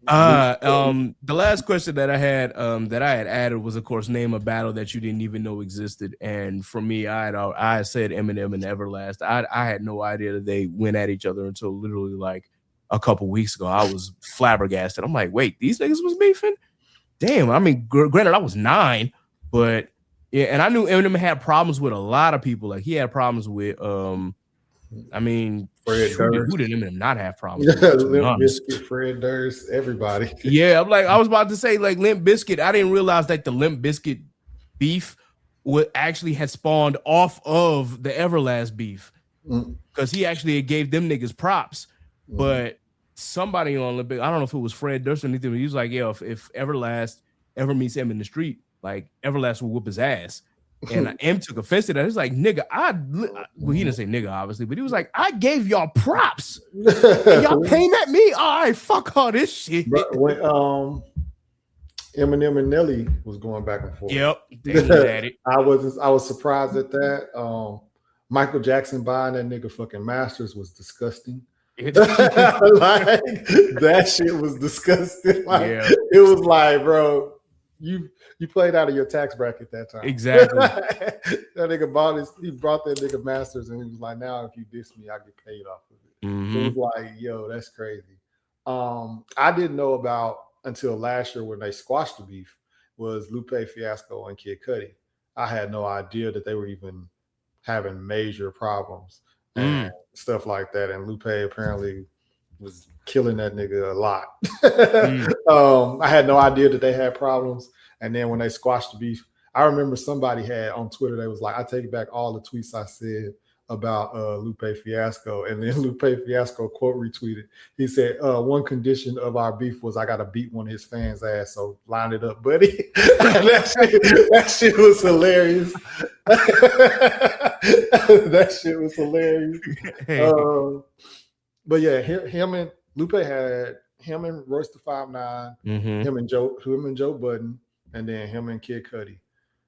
The last question that I had added was, of course, name a battle that you didn't even know existed. And for me, I said Eminem and Everlast. I had no idea that they went at each other until literally like a couple weeks ago. I was flabbergasted. I'm like, wait, these niggas was beefing? Damn. I mean, granted, I was 9, but yeah, and I knew Eminem had problems with a lot of people. Like he had problems with I mean, who did Eminem not have problems with? Limp Bizkit, Fred Durst, everybody. Yeah, I'm like, I was about to say, like Limp Bizkit. I didn't realize that the Limp Bizkit beef actually had spawned off of the Everlast beef because he actually gave them niggas props. But somebody on Limp Bizkit, I don't know if it was Fred Durst or anything, but he was like, yeah, if Everlast ever meets him in the street, like Everlast will whoop his ass. And M took offense to that. He's like, nigga, well, he didn't say nigga, obviously, but he was like, I gave y'all props. And y'all came at me. All right, fuck all this shit. But when Eminem and Nelly was going back and forth. Yep. They it. I was surprised at that. Michael Jackson buying that nigga fucking Masters was disgusting. Like that shit was disgusting. Like it was like, bro, you played out of your tax bracket that time. Exactly. That nigga he brought that nigga Masters and he was like, now if you diss me, I get paid off of it. Mm-hmm. It was like, yo, that's crazy. I didn't know about until last year when they squashed the beef was Lupe Fiasco and Kid Cudi. I had no idea that they were even having major problems and stuff like that. And Lupe apparently was killing that nigga a lot. I had no idea that they had problems. And then when they squashed the beef, I remember somebody had on Twitter, they was like, I take back all the tweets I said about Lupe Fiasco. And then Lupe Fiasco quote retweeted. He said, one condition of our beef was I got to beat one of his fans' ass. So line it up, buddy. that shit was hilarious. That shit was hilarious. But yeah, him and Lupe had him and Royce the 5'9", him and Joe Budden, and then him and Kid Cudi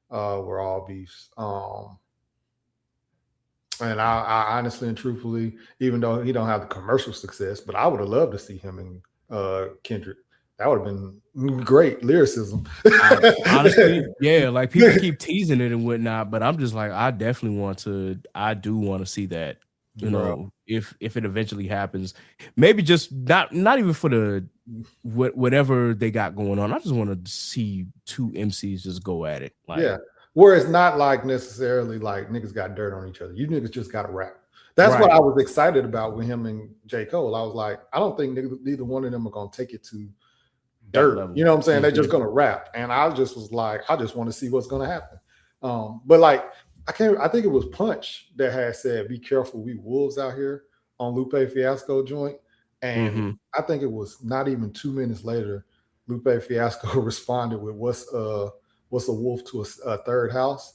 were all beefs. And I honestly and truthfully, even though he don't have the commercial success, but I would have loved to see him and Kendrick. That would have been great lyricism. Honestly, yeah, like people keep teasing it and whatnot, but I'm just like, I definitely I do want to see that, you know, if it eventually happens. Maybe just not even for the whatever they got going on. I just want to see two MCs just go at it. Like, yeah, where it's not like necessarily like niggas got dirt on each other. You niggas just got to rap. That's what I was excited about with him and J. Cole. I was like, I don't think neither one of them are gonna take it to dirt. You know what I'm saying? They're just gonna rap. And I just was like, I just want to see what's gonna happen. But like I think it was Punch that had said, be careful, we wolves out here on Lupe Fiasco joint. And I think it was not even 2 minutes later, Lupe Fiasco responded with what's a wolf to a third house.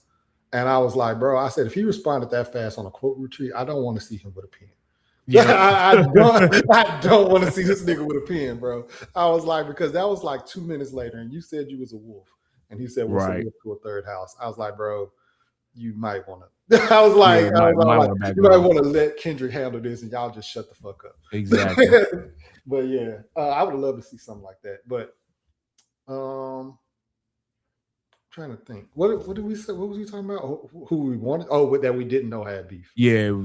And I was like, bro, I said, if he responded that fast on a quote retreat, I don't want to see him with a pen. Yeah, I don't want to see this nigga with a pen, bro. I was like, because that was like 2 minutes later, and you said you was a wolf, and he said, "What's a wolf to a third house?" I was like, bro, you might want to. I was like, you might want to let Kendrick handle this, and y'all just shut the fuck up. Exactly. But yeah, I would have loved to see something like that. But trying to think, what did we say? What was we talking about? Who we wanted? Oh, that we didn't know had beef. Yeah.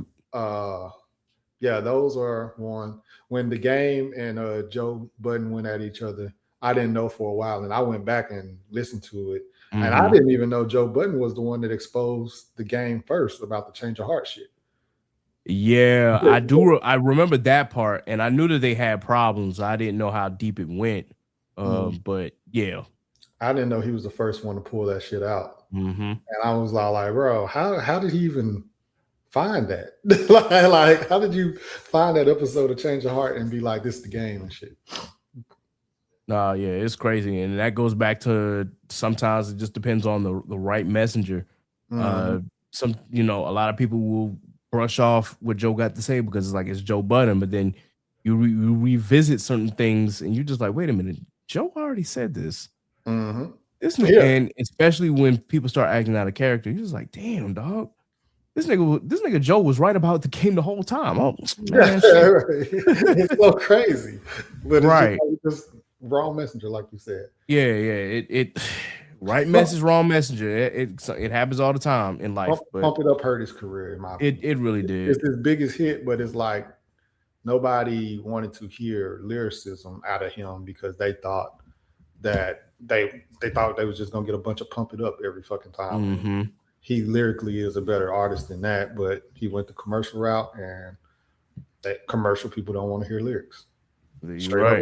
Yeah, those are one. When the Game and Joe Budden went at each other, I didn't know for a while, and I went back and listened to it, and I didn't even know Joe Budden was the one that exposed the Game first about the change of heart shit. Yeah, I do. I remember that part, and I knew that they had problems. I didn't know how deep it went, but yeah, I didn't know he was the first one to pull that shit out, and I was like, bro, how did he even find that? like how did you find that episode of Change Your Heart and be like, this is the Game and shit? Yeah, it's crazy, and that goes back to sometimes it just depends on the right messenger. Some, a lot of people will brush off what Joe got to say because it's like it's Joe Budden, but then you revisit certain things and you're just like, wait a minute, Joe already said this. And especially when people start acting out of character, you're just like, damn, dog. This nigga Joe was right about the Game the whole time. Oh, man, it's so crazy, but it's just wrong messenger, like you said. Yeah. It right message, wrong messenger. It happens all the time in life. Pump It Up hurt his career. In my opinion. It really did. It's his biggest hit, but it's like nobody wanted to hear lyricism out of him because they thought that they thought they was just gonna get a bunch of Pump It Up every fucking time. He lyrically is a better artist than that, but he went the commercial route, and that commercial people don't want to hear lyrics. Straight up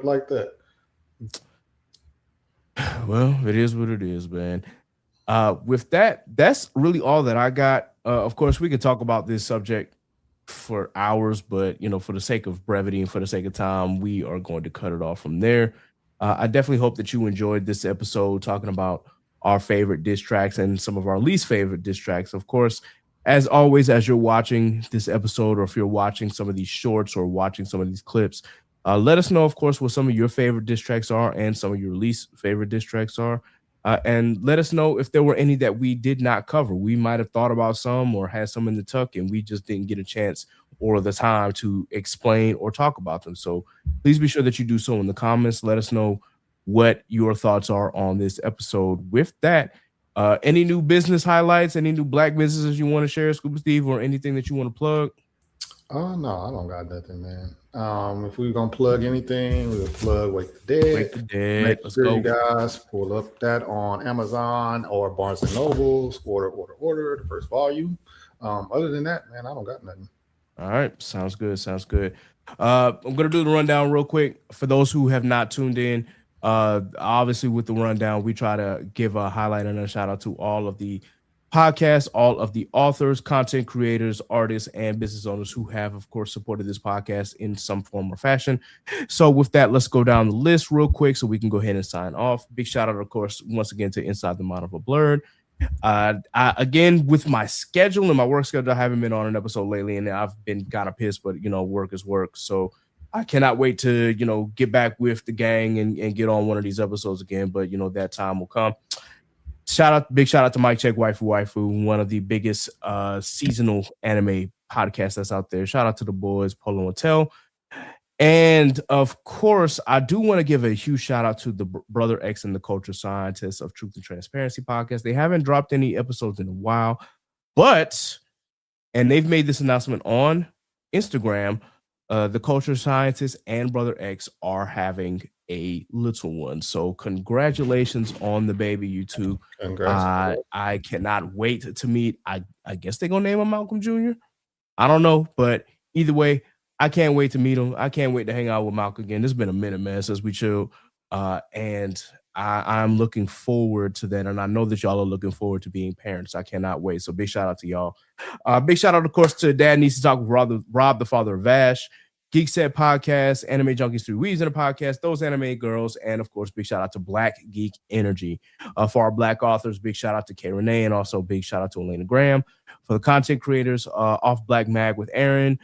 like that. Well, it is what it is, man. With that, that's really all that I got. Of course, we could talk about this subject for hours, but for the sake of brevity and for the sake of time, we are going to cut it off from there. I definitely hope that you enjoyed this episode talking about our favorite diss tracks and some of our least favorite diss tracks. Of course, as always, as you're watching this episode, or if you're watching some of these shorts or watching some of these clips, let us know, of course, what some of your favorite diss tracks are and some of your least favorite diss tracks are. And let us know if there were any that we did not cover. We might have thought about some or had some in the tuck, and we just didn't get a chance or the time to explain or talk about them. So please be sure that you do so in the comments. Let us know what your thoughts are on this episode. With that, any new business highlights, any new black businesses you want to share, Scuba Steve, or anything that you want to plug? Oh no, I don't got nothing, man. If we're gonna plug anything, we'll plug Wake the Dead. Wake the Dead. Make sure you guys pull up that on Amazon or Barnes and Nobles. Order the first volume. Other than that, man, I don't got nothing. All right, sounds good. I'm gonna do the rundown real quick for those who have not tuned in. Obviously, with the rundown, we try to give a highlight and a shout out to all of the podcasts, all of the authors, content creators, artists, and business owners who have, of course, supported this podcast in some form or fashion. So with that, let's go down the list real quick so we can go ahead and sign off. Big shout out, of course, once again to Inside the Mind of a Blurred. Again, with my schedule and my work schedule, I haven't been on an episode lately, and I've been kind of pissed, but work is work. So I cannot wait to, get back with the gang and get on one of these episodes again. But, that time will come. Big shout out to Mike Check Waifu, one of the biggest seasonal anime podcasts that's out there. Shout out to the boys, Polo and Tell. And of course, I do want to give a huge shout out to the Brother X and the Culture Scientists of Truth and Transparency podcast. They haven't dropped any episodes in a while, and they've made this announcement on Instagram. The Culture Scientists and Brother X are having a little one. So congratulations on the baby, you two. I cannot wait to meet. I guess they're gonna name him Malcolm Jr. I don't know, but either way, I can't wait to meet him. I can't wait to hang out with Malcolm again. It's been a minute, man, since we chilled. And I'm looking forward to that. And I know that y'all are looking forward to being parents. I cannot wait. So big shout out to y'all. Big shout out, of course, to Dad Needs to Talk with Rob, the father of Vash, Geek Set Podcast, Anime Junkies 3 Weaves in the podcast, Those Anime Girls, and of course, big shout out to Black Geek Energy. For our Black authors, big shout out to K. Renee, and also big shout out to Elena Graham. For the content creators, Off Black Mag with Aaron,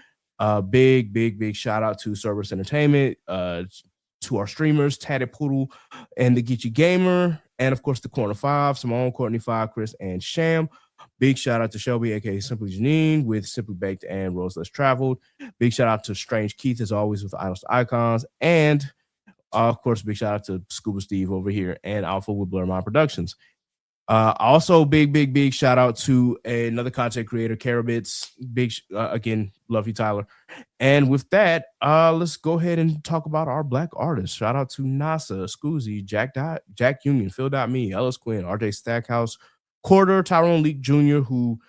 big shout out to Cerberus Entertainment, to our streamers, Tatted Poodle and the Geechee Gamer, and of course the Corner 5, Simone, Courtney 5, Chris, and Sham. Big shout out to Shelby, aka Simply Janine, with Simply Baked and Rose Less Traveled. Big shout out to Strange Keith, as always, with Idols to Icons. And of course, big shout out to Scuba Steve over here and Alpha with Blur Mind Productions. Also, big shout out to another content creator, Carabits. Again, love you, Tyler. And with that, let's go ahead and talk about our Black artists. Shout out to NASA, Scoozy, Jack Union, Phil.me, Ellis Quinn, RJ Stackhouse, Quarter, Tyrone Leak Jr., who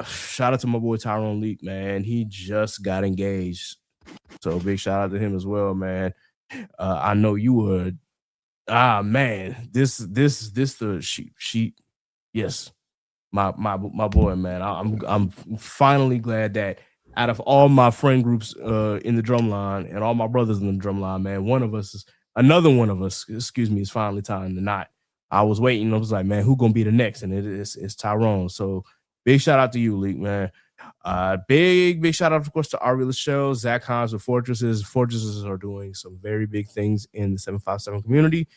shout out to my boy Tyrone Leak, man. He just got engaged. So big shout out to him as well, man. I know you were man, this the sheep. Yes, my boy, man. I'm finally glad that out of all my friend groups in the drumline and all my brothers in the drumline, man, another one of us, is finally tying the knot. I was waiting. I was like, man, who gonna be the next? And it's Tyrone. So big shout out to you, Leak, man. Big shout out, of course, to our realist show, Zach Hines with Fortresses. Fortresses are doing some very big things in the 757 community.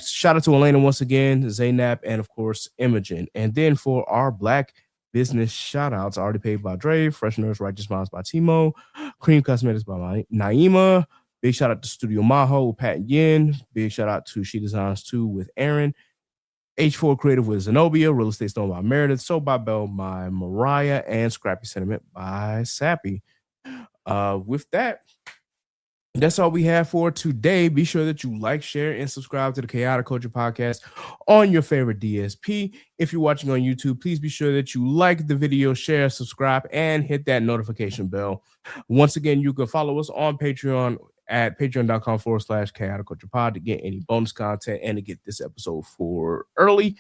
Shout out to Elena once again, Zaynab, and of course Imogen. And then for our Black business shout outs, already paid by Dre, Fresheners, Righteous Minds by Timo, Cream Cosmetics by Naima. Big shout out to Studio Maho with Pat Yin. Big shout out to She Designs 2 with Aaron. H4 Creative with Zenobia, Real Estate Stone by Meredith, Soul by Bell by Mariah, and Scrappy Sentiment by Sappy. With that, that's all we have for today. Be sure that you like, share, and subscribe to the Chaotic Culture Podcast on your favorite DSP. If you're watching on YouTube, please be sure that you like the video, share, subscribe, and hit that notification bell. Once again, you can follow us on Patreon at patreon.com/Chaotic Culture Pod to get any bonus content and to get this episode for early.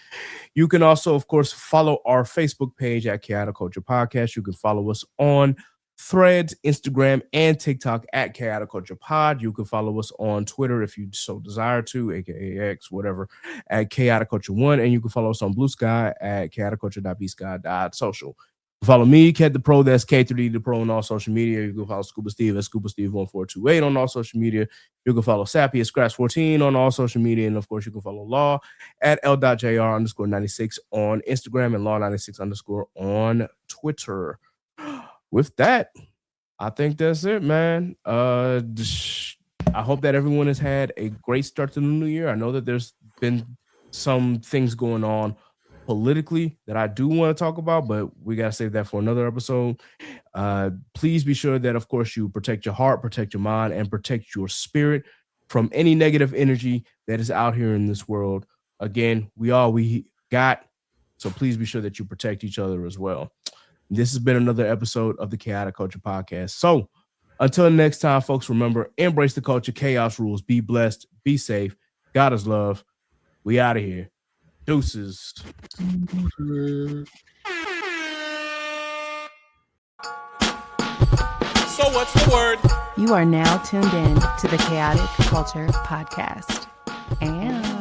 You can also, of course, follow our Facebook page at Chaotic Culture Podcast. You can follow us on Threads, Instagram, and TikTok at Chaotic Culture Pod. You can follow us on Twitter if you so desire to, aka X, whatever, at Chaotic Culture 1, and you can follow us on Blue Sky at chaoticculture.bsky.social. Follow me, Ked the Pro, that's K3D the Pro on all social media. You can follow Scuba Steve at Scuba Steve 1428 on all social media. You can follow Sappy at Scratch14 on all social media. And of course, you can follow Law at L.JR_96 on Instagram and Law96_ on Twitter. With that, I think that's it, man. I hope that everyone has had a great start to the new year. I know that there's been some things going on politically that I do want to talk about, but we got to save that for another episode. Please be sure that, of course, you protect your heart, protect your mind, and protect your spirit from any negative energy that is out here in this world. Again, we got, so please be sure that you protect each other as well. This has been another episode of the Chaotic Culture Podcast. So until next time, folks, remember, embrace the culture, chaos rules, be blessed, be safe. God is love. We out of here. Deuces. So what's the word? You are now tuned in to the Chaotic Culture Podcast. And